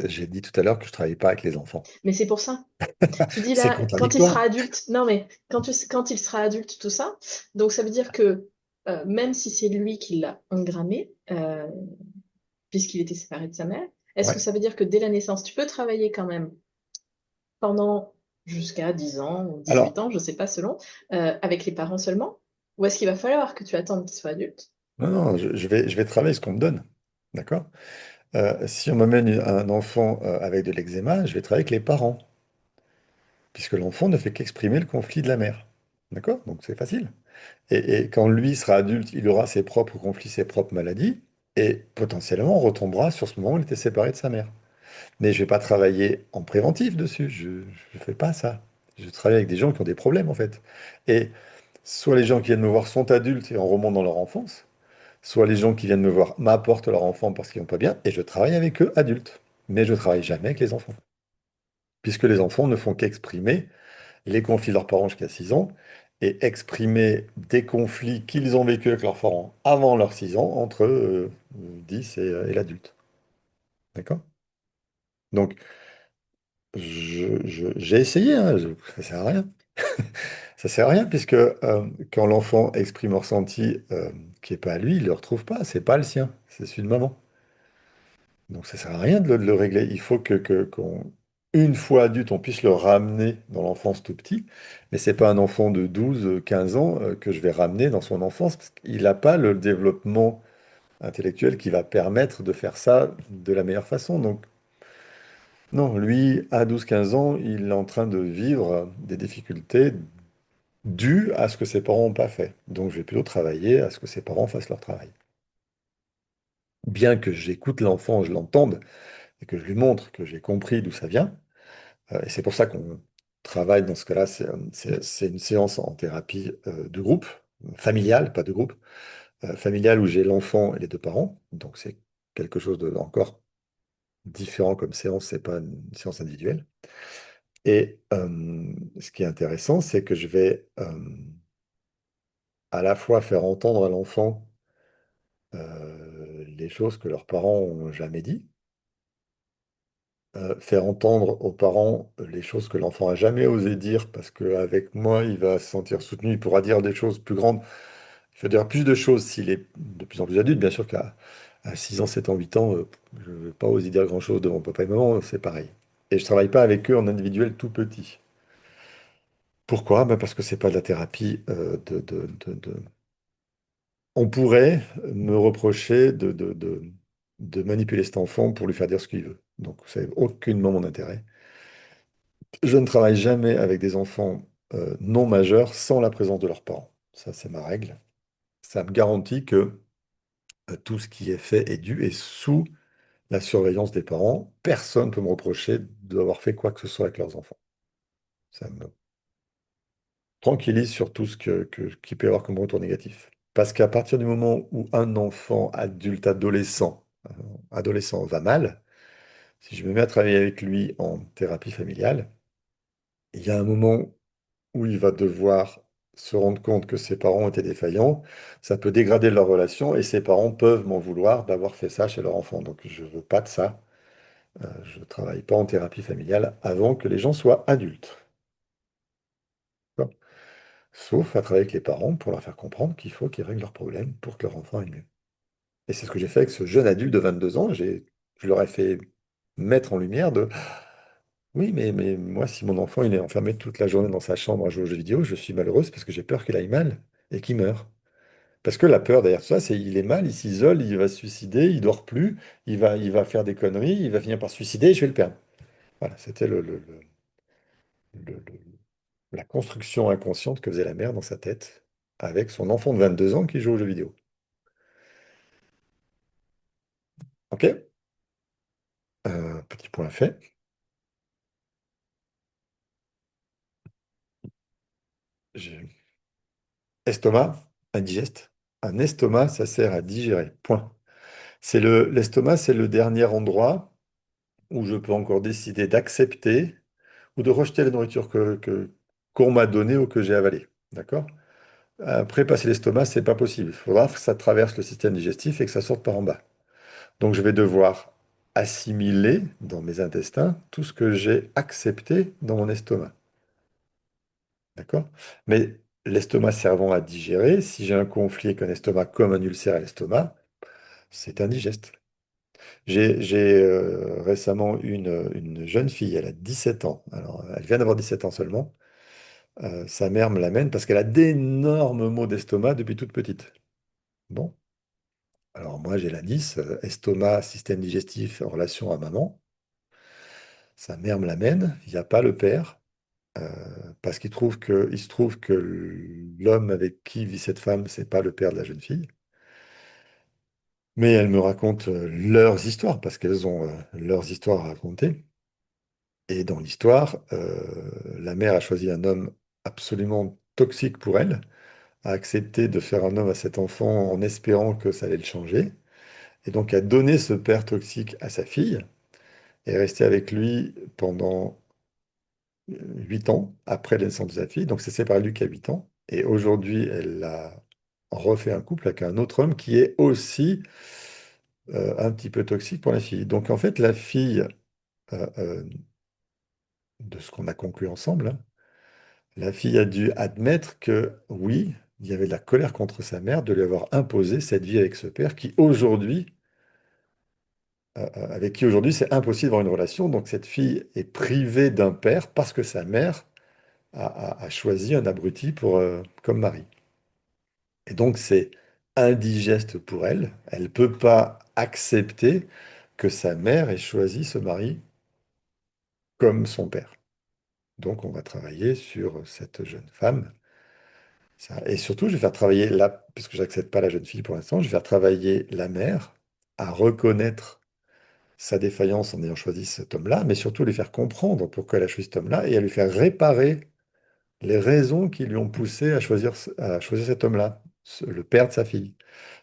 J'ai dit tout à l'heure que je ne travaillais pas avec les enfants. Mais c'est pour ça. Tu dis C'est là, quand il sera contradictoire. adulte, non mais quand il sera adulte, tout ça, donc ça veut dire que même si c'est lui qui l'a engrammé, puisqu'il était séparé de sa mère, est-ce que Ouais. ça veut dire que dès la naissance, tu peux travailler quand même pendant jusqu'à 10 ans ou 18 Alors, ans, je sais pas selon, avec les parents seulement? Ou est-ce qu'il va falloir que tu attendes qu'il soit adulte? non, non, je vais travailler ce qu'on me donne. D'accord? Si on m'amène un enfant avec de l'eczéma, je vais travailler avec les parents, puisque l'enfant ne fait qu'exprimer le conflit de la mère. D'accord? Donc c'est facile. Et quand lui sera adulte, il aura ses propres conflits, ses propres maladies, et potentiellement on retombera sur ce moment où il était séparé de sa mère. Mais je ne vais pas travailler en préventif dessus, je ne fais pas ça. Je travaille avec des gens qui ont des problèmes en fait. Et soit les gens qui viennent me voir sont adultes et on remonte dans leur enfance, soit les gens qui viennent me voir m'apportent leur enfant parce qu'ils vont pas bien, et je travaille avec eux adultes. Mais je ne travaille jamais avec les enfants, puisque les enfants ne font qu'exprimer les conflits de leurs parents jusqu'à 6 ans, et exprimer des conflits qu'ils ont vécu avec leurs parents avant leurs 6 ans, entre 10 et l'adulte. D'accord? Donc, j'ai essayé, hein, ça sert à rien. Ça sert à rien, puisque quand l'enfant exprime un ressenti qui n'est pas à lui, il ne le retrouve pas, c'est pas le sien, c'est celui de maman. Donc ça sert à rien de le régler. Il faut qu'on une fois adulte, on puisse le ramener dans l'enfance tout petit, mais c'est pas un enfant de 12, 15 ans que je vais ramener dans son enfance, parce qu'il n'a pas le développement intellectuel qui va permettre de faire ça de la meilleure façon. Donc, non, lui, à 12, 15 ans, il est en train de vivre des difficultés dues à ce que ses parents n'ont pas fait. Donc, je vais plutôt travailler à ce que ses parents fassent leur travail. Bien que j'écoute l'enfant, je l'entende, et que je lui montre que j'ai compris d'où ça vient. Et c'est pour ça qu'on travaille dans ce cas-là, c'est une séance en thérapie de groupe, familiale, pas de groupe, familiale où j'ai l'enfant et les deux parents. Donc c'est quelque chose de encore différent comme séance, c'est pas une séance individuelle. Et ce qui est intéressant, c'est que je vais à la fois faire entendre à l'enfant les choses que leurs parents n'ont jamais dit, faire entendre aux parents les choses que l'enfant a jamais osé dire, parce qu'avec moi, il va se sentir soutenu, il pourra dire des choses plus grandes, il va dire plus de choses s'il est de plus en plus adulte. Bien sûr qu'à 6 ans, 7 ans, 8 ans, je ne vais pas oser dire grand-chose devant papa et maman, c'est pareil. Et je travaille pas avec eux en individuel tout petit. Pourquoi? Ben parce que c'est pas de la thérapie On pourrait me reprocher de manipuler cet enfant pour lui faire dire ce qu'il veut. Donc, c'est aucunement mon intérêt. Je ne travaille jamais avec des enfants non majeurs sans la présence de leurs parents. Ça, c'est ma règle. Ça me garantit que tout ce qui est fait est dû et sous la surveillance des parents. Personne ne peut me reprocher d'avoir fait quoi que ce soit avec leurs enfants. Ça me tranquillise sur tout qu'il peut y avoir comme retour négatif. Parce qu'à partir du moment où un enfant, adulte, adolescent va mal, si je me mets à travailler avec lui en thérapie familiale, il y a un moment où il va devoir se rendre compte que ses parents étaient défaillants, ça peut dégrader leur relation et ses parents peuvent m'en vouloir d'avoir fait ça chez leur enfant. Donc je veux pas de ça. Je ne travaille pas en thérapie familiale avant que les gens soient adultes. D'accord. Sauf à travailler avec les parents pour leur faire comprendre qu'il faut qu'ils règlent leurs problèmes pour que leur enfant aille mieux. Et c'est ce que j'ai fait avec ce jeune adulte de 22 ans. Je leur ai fait mettre en lumière de oui, mais moi, si mon enfant il est enfermé toute la journée dans sa chambre à jouer aux jeux vidéo, je suis malheureuse parce que j'ai peur qu'il aille mal et qu'il meure. Parce que la peur derrière tout ça, c'est il est mal, il s'isole, il va se suicider, il dort plus, il va faire des conneries, il va finir par se suicider et je vais le perdre. Voilà, c'était le- la construction inconsciente que faisait la mère dans sa tête avec son enfant de 22 ans qui joue aux jeux vidéo. Ok? Petit point fait. J'ai- Estomac, indigeste. Un estomac, ça sert à digérer. Point. L'estomac, c'est le dernier endroit où je peux encore décider d'accepter ou de rejeter la nourriture qu'on m'a donnée ou que j'ai avalée. D'accord? Après, passer l'estomac, c'est pas possible. Il faudra que ça traverse le système digestif et que ça sorte par en bas. Donc, je vais devoir assimiler dans mes intestins tout ce que j'ai accepté dans mon estomac. D'accord? Mais l'estomac servant à digérer, si j'ai un conflit avec un estomac comme un ulcère à l'estomac, c'est indigeste. J'ai récemment une jeune fille, elle a 17 ans. Alors, elle vient d'avoir 17 ans seulement. Sa mère me l'amène parce qu'elle a d'énormes maux d'estomac depuis toute petite. Bon, alors moi j'ai l'indice, estomac, système digestif en relation à maman. Sa mère me l'amène, il n'y a pas le père, euh, parce il se trouve que l'homme avec qui vit cette femme, c'est pas le père de la jeune fille. Mais elle me raconte leurs histoires, parce qu'elles ont leurs histoires à raconter. Et dans l'histoire, la mère a choisi un homme absolument toxique pour elle, a accepté de faire un homme à cet enfant en espérant que ça allait le changer, et donc a donné ce père toxique à sa fille, et est restée avec lui pendant 8 ans après la naissance de sa fille, donc c'est séparé de lui qu'à 8 ans, et aujourd'hui elle a refait un couple avec un autre homme qui est aussi un petit peu toxique pour la fille. Donc en fait, la fille, euh, euh, de ce qu'on a conclu ensemble, hein, la fille a dû admettre que oui, il y avait de la colère contre sa mère de lui avoir imposé cette vie avec ce père qui aujourd'hui avec qui aujourd'hui c'est impossible d'avoir une relation. Donc cette fille est privée d'un père parce que sa mère a choisi un abruti comme mari. Et donc c'est indigeste pour elle. Elle ne peut pas accepter que sa mère ait choisi ce mari comme son père. Donc on va travailler sur cette jeune femme. Et surtout, je vais faire travailler puisque j'accepte pas la jeune fille pour l'instant, je vais faire travailler la mère à reconnaître sa défaillance en ayant choisi cet homme-là, mais surtout lui faire comprendre pourquoi elle a choisi cet homme-là et à lui faire réparer les raisons qui lui ont poussé à choisir cet homme-là, le père de sa fille.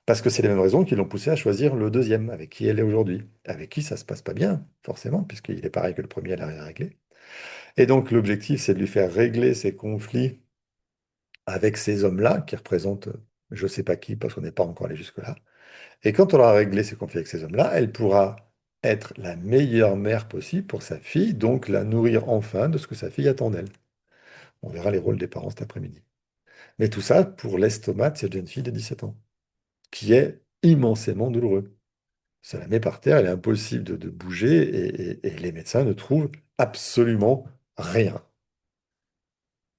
Parce que c'est les mêmes raisons qui l'ont poussé à choisir le deuxième, avec qui elle est aujourd'hui, avec qui ça se passe pas bien, forcément, puisqu'il est pareil que le premier, elle n'a rien réglé. Et donc l'objectif, c'est de lui faire régler ses conflits avec ces hommes-là, qui représentent je ne sais pas qui, parce qu'on n'est pas encore allé jusque-là. Et quand on aura réglé ses conflits avec ces hommes-là, elle pourra être la meilleure mère possible pour sa fille, donc la nourrir enfin de ce que sa fille attend d'elle. On verra les rôles des parents cet après-midi. Mais tout ça pour l'estomac de cette jeune fille de 17 ans, qui est immensément douloureux. Ça la met par terre, elle est impossible de bouger et les médecins ne trouvent absolument rien.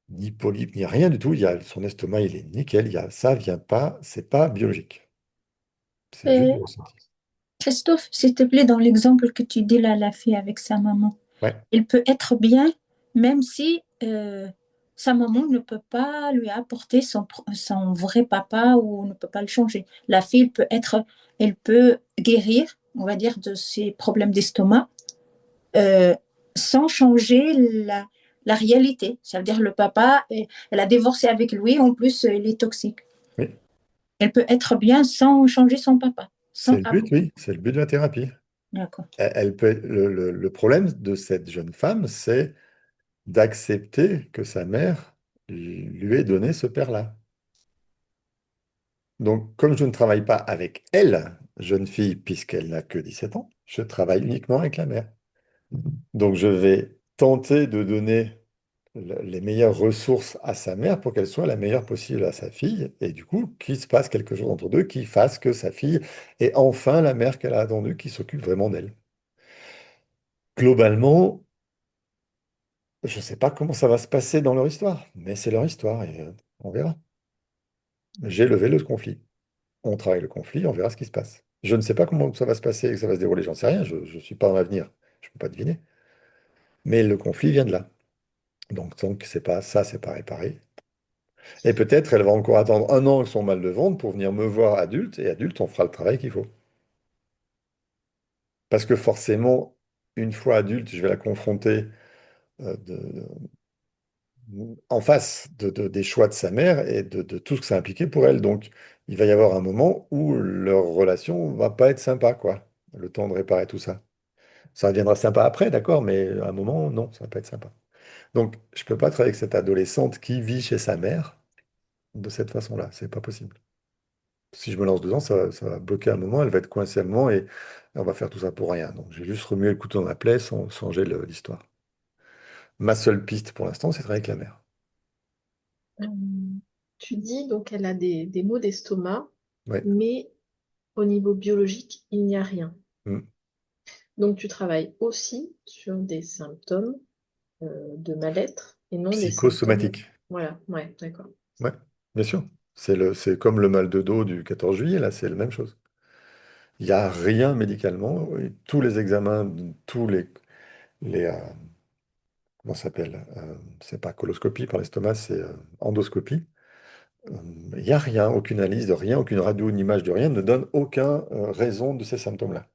Ni polype, ni rien du tout. Son estomac, il est nickel. Ça vient pas, c'est pas biologique. C'est juste Euh, du ressenti. Christophe, s'il te plaît, dans l'exemple que tu dis là, la fille avec sa maman, Ouais, il peut être bien, même si sa maman ne peut pas lui apporter son vrai papa ou ne peut pas le changer. La fille elle peut guérir, on va dire, de ses problèmes d'estomac euh, sans changer la réalité. Ça veut dire le papa, elle a divorcé avec lui, en plus, il est toxique. oui. Elle peut être bien sans changer son papa, C'est sans le but, apporter. oui. C'est le but de la thérapie. D'accord. Le problème de cette jeune femme, c'est d'accepter que sa mère lui ait donné ce père-là. Donc, comme je ne travaille pas avec elle, jeune fille, puisqu'elle n'a que 17 ans, je travaille uniquement avec la mère. Donc, je vais tenter de donner les meilleures ressources à sa mère pour qu'elle soit la meilleure possible à sa fille. Et du coup, qu'il se passe quelque chose entre deux qui fasse que sa fille est enfin la mère qu'elle a attendue, qui s'occupe vraiment d'elle. Globalement, je ne sais pas comment ça va se passer dans leur histoire, mais c'est leur histoire et on verra. J'ai levé le conflit. On travaille le conflit, on verra ce qui se passe. Je ne sais pas comment ça va se passer, que ça va se dérouler, j'en sais rien, je ne suis pas dans l'avenir, je ne peux pas deviner. Mais le conflit vient de là. Donc, tant que c'est pas ça, c'est pas réparé. Et peut-être elle va encore attendre un an avec son mal de ventre pour venir me voir adulte, et adulte, on fera le travail qu'il faut. Parce que forcément, une fois adulte, je vais la confronter en face des choix de sa mère et de tout ce que ça impliquait pour elle. Donc, il va y avoir un moment où leur relation va pas être sympa, quoi. Le temps de réparer tout ça. Ça deviendra sympa après, d'accord, mais à un moment, non, ça va pas être sympa. Donc, je peux pas travailler avec cette adolescente qui vit chez sa mère de cette façon-là. C'est pas possible. Si je me lance dedans, ça va bloquer un moment, elle va être coincée un moment et on va faire tout ça pour rien. Donc, j'ai juste remué le couteau dans la plaie sans changer l'histoire. Ma seule piste pour l'instant, c'est de travailler avec la mère. Euh, Tu dis donc elle a des maux d'estomac, Ouais. mais au niveau biologique, il n'y a rien. Mm. Donc tu travailles aussi sur des symptômes de mal-être et non des symptômes. Psychosomatique. Voilà, ouais, d'accord. Ouais, bien sûr. C'est comme le mal de dos du 14 juillet, là, c'est la même chose. Il n'y a rien médicalement. Et tous les examens, les comment ça s'appelle? C'est pas coloscopie par l'estomac, c'est endoscopie. Euh, Il n'y a rien, aucune analyse de rien, aucune radio, une image de rien ne donne aucune raison de ces symptômes-là.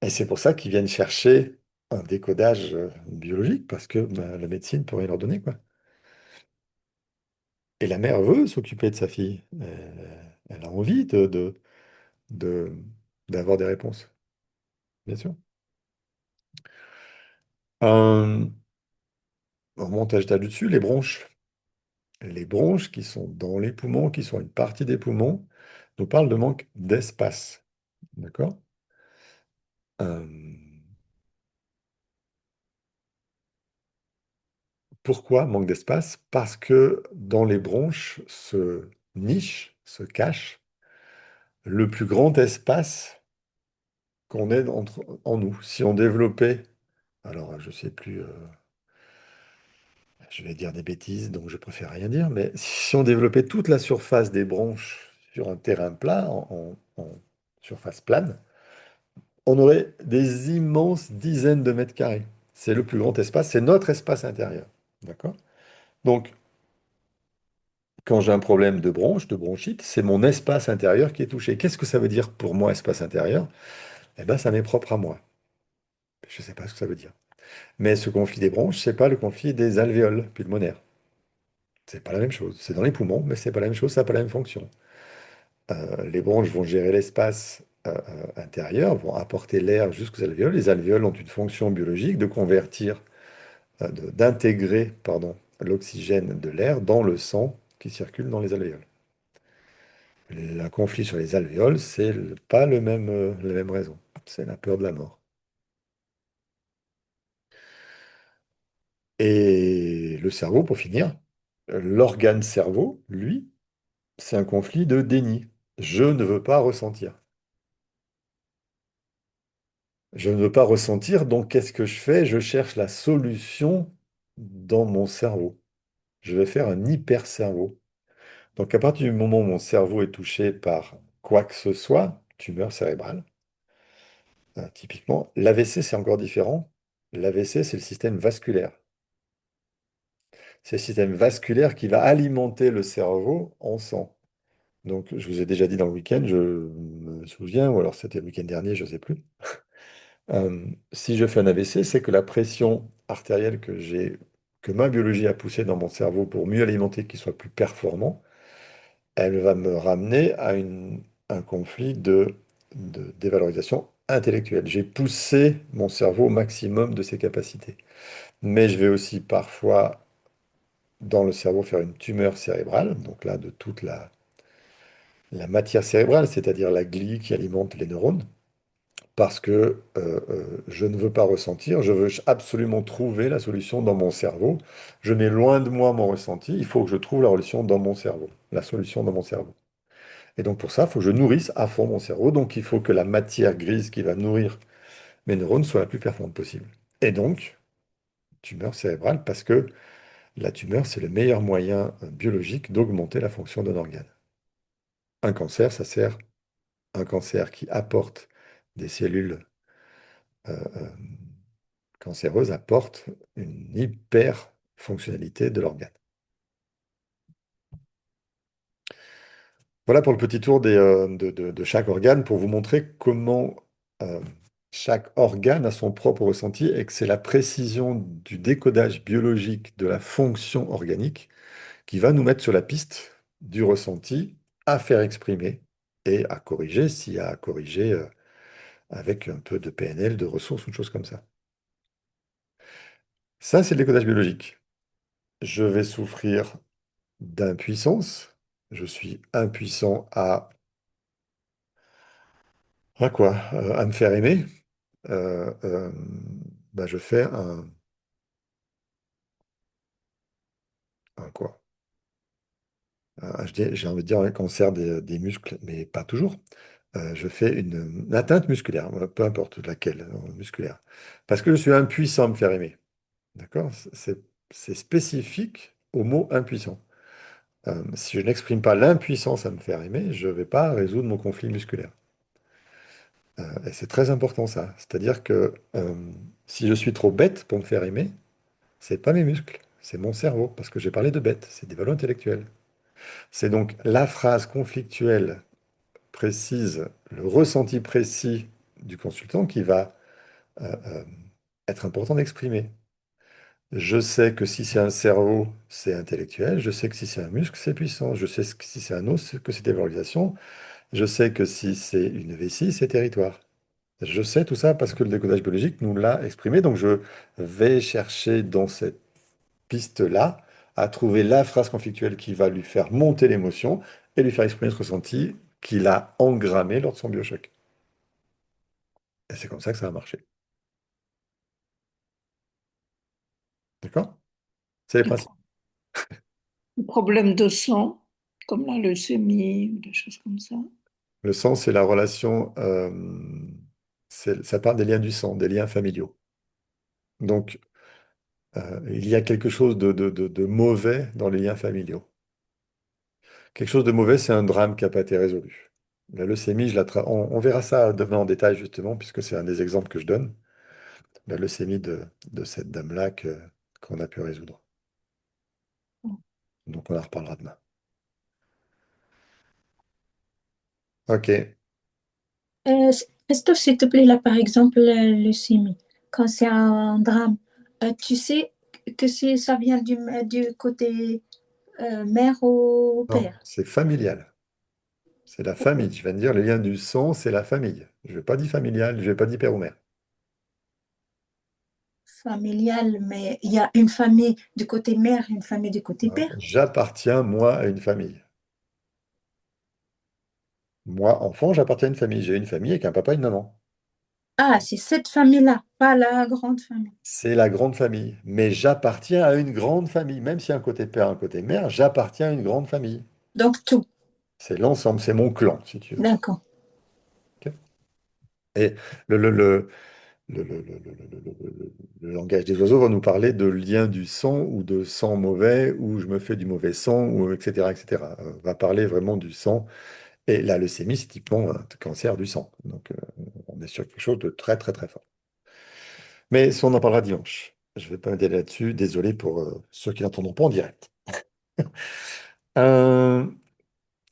Et c'est pour ça qu'ils viennent chercher un décodage biologique, parce que ben, la médecine pourrait leur donner, quoi. Et la mère veut s'occuper de sa fille. Elle a envie de- d'avoir des réponses, bien sûr. Euh, on remonte à l'étage du dessus, les bronches. Les bronches qui sont dans les poumons, qui sont une partie des poumons, nous parlent de manque d'espace. D'accord? Euh, Pourquoi manque d'espace? Parce que dans les bronches se niche, se cache le plus grand espace qu'on est en nous. Si on développait, alors je sais plus, je vais dire des bêtises, donc je préfère rien dire, mais si on développait toute la surface des bronches sur un terrain plat, en surface plane, on aurait des immenses dizaines de mètres carrés. C'est le plus grand espace, c'est notre espace intérieur. D'accord? Donc, quand j'ai un problème de bronche, de bronchite, c'est mon espace intérieur qui est touché. Qu'est-ce que ça veut dire pour moi, espace intérieur? Eh bien, ça m'est propre à moi. Je ne sais pas ce que ça veut dire. Mais ce conflit des bronches, c'est pas le conflit des alvéoles pulmonaires. C'est pas la même chose. C'est dans les poumons, mais c'est pas la même chose, ça n'a pas la même fonction. Les bronches vont gérer l'espace intérieur, vont apporter l'air jusqu'aux alvéoles. Les alvéoles ont une fonction biologique de convertir, d'intégrer, pardon, l'oxygène de l'air dans le sang qui circule dans les alvéoles. Le conflit sur les alvéoles, c'est pas la même raison. C'est la peur de la mort. Et le cerveau, pour finir, l'organe cerveau, lui, c'est un conflit de déni. Je ne veux pas ressentir. Je ne veux pas ressentir, donc qu'est-ce que je fais? Je cherche la solution dans mon cerveau. Je vais faire un hyper-cerveau. Donc à partir du moment où mon cerveau est touché par quoi que ce soit, tumeur cérébrale, typiquement, l'AVC c'est encore différent. L'AVC c'est le système vasculaire. C'est le système vasculaire qui va alimenter le cerveau en sang. Donc je vous ai déjà dit dans le week-end, je me souviens, ou alors c'était le week-end dernier, je ne sais plus. Si je fais un AVC, c'est que la pression artérielle que ma biologie a poussée dans mon cerveau pour mieux alimenter, qu'il soit plus performant, elle va me ramener à un conflit de dévalorisation intellectuelle. J'ai poussé mon cerveau au maximum de ses capacités. Mais je vais aussi parfois, dans le cerveau, faire une tumeur cérébrale, donc là, de toute la matière cérébrale, c'est-à-dire la glie qui alimente les neurones, parce que je ne veux pas ressentir, je veux absolument trouver la solution dans mon cerveau. Je mets loin de moi mon ressenti, il faut que je trouve la solution dans mon cerveau, la solution dans mon cerveau. Et donc pour ça, il faut que je nourrisse à fond mon cerveau. Donc il faut que la matière grise qui va nourrir mes neurones soit la plus performante possible. Et donc, tumeur cérébrale, parce que la tumeur, c'est le meilleur moyen biologique d'augmenter la fonction d'un organe. Un cancer, ça sert, un cancer qui apporte des cellules euh, euh, cancéreuses apporte une hyper fonctionnalité de l'organe. Voilà pour le petit tour de chaque organe pour vous montrer comment euh, chaque organe a son propre ressenti et que c'est la précision du décodage biologique de la fonction organique qui va nous mettre sur la piste du ressenti à faire exprimer et à corriger s'il y a à corriger avec un peu de PNL, de ressources ou de choses comme ça. Ça, c'est le décodage biologique. Je vais souffrir d'impuissance. Je suis impuissant à quoi? À me faire aimer. Euh, euh, je fais un quoi? J'ai envie de dire un cancer des muscles, mais pas toujours. Je fais une atteinte musculaire, peu importe laquelle, musculaire. Parce que je suis impuissant à me faire aimer. D'accord? C'est spécifique au mot impuissant. Si je n'exprime pas l'impuissance à me faire aimer, je ne vais pas résoudre mon conflit musculaire. Et c'est très important ça. C'est-à-dire que si je suis trop bête pour me faire aimer, c'est pas mes muscles, c'est mon cerveau, parce que j'ai parlé de bête, c'est des valeurs intellectuelles. C'est donc la phrase conflictuelle précise, le ressenti précis du consultant qui va être important d'exprimer. Je sais que si c'est un cerveau, c'est intellectuel. Je sais que si c'est un muscle, c'est puissant. Je sais que si c'est un os, que c'est dévalorisation. Je sais que si c'est une vessie, c'est territoire. Je sais tout ça parce que le décodage biologique nous l'a exprimé. Donc je vais chercher dans cette piste-là à trouver la phrase conflictuelle qui va lui faire monter l'émotion et lui faire exprimer ce ressenti qu'il a engrammé lors de son biochoc. Et c'est comme ça que ça a marché. D'accord? C'est les Des principes. des problèmes de sang, comme la leucémie ou des choses comme ça. Le sens, c'est la relation. Ça parle des liens du sang, des liens familiaux. Donc, il y a quelque chose de mauvais dans les liens familiaux. Quelque chose de mauvais, c'est un drame qui n'a pas été résolu. La leucémie, on verra ça demain en détail, justement, puisque c'est un des exemples que je donne. La leucémie de cette dame-là qu'on a pu résoudre. Donc, on en reparlera demain. OK. Christophe, s'il te plaît, là, par exemple, leucémie, quand c'est un drame, tu sais que ça vient du côté mère au Non, père. c'est familial. C'est la famille. Je viens de dire, les liens du sang, c'est la famille. Je n'ai pas dit familial, je n'ai pas dit père ou mère. Familial, mais il y a une famille du côté mère, une famille du côté père. J'appartiens, moi, à une famille. Moi, enfant, j'appartiens à une famille. J'ai une famille avec un papa et une maman. Ah, c'est cette famille-là, pas la grande famille. C'est la grande famille. Mais j'appartiens à une grande famille. Même si un côté père, un côté mère, j'appartiens à une grande famille. Donc tout, C'est l'ensemble, c'est mon clan, si tu veux. d'accord. Ok. Et le, le, le, le langage des oiseaux va nous parler de lien du sang ou de sang mauvais, ou je me fais du mauvais sang, ou etc., etc. Va parler vraiment du sang. Et la leucémie, c'est typiquement un cancer du sang. Donc, on est sur quelque chose de très, très, très fort. Mais ça, on en parlera dimanche. Je ne vais pas m'étaler là-dessus. Désolé pour ceux qui n'entendront pas en direct.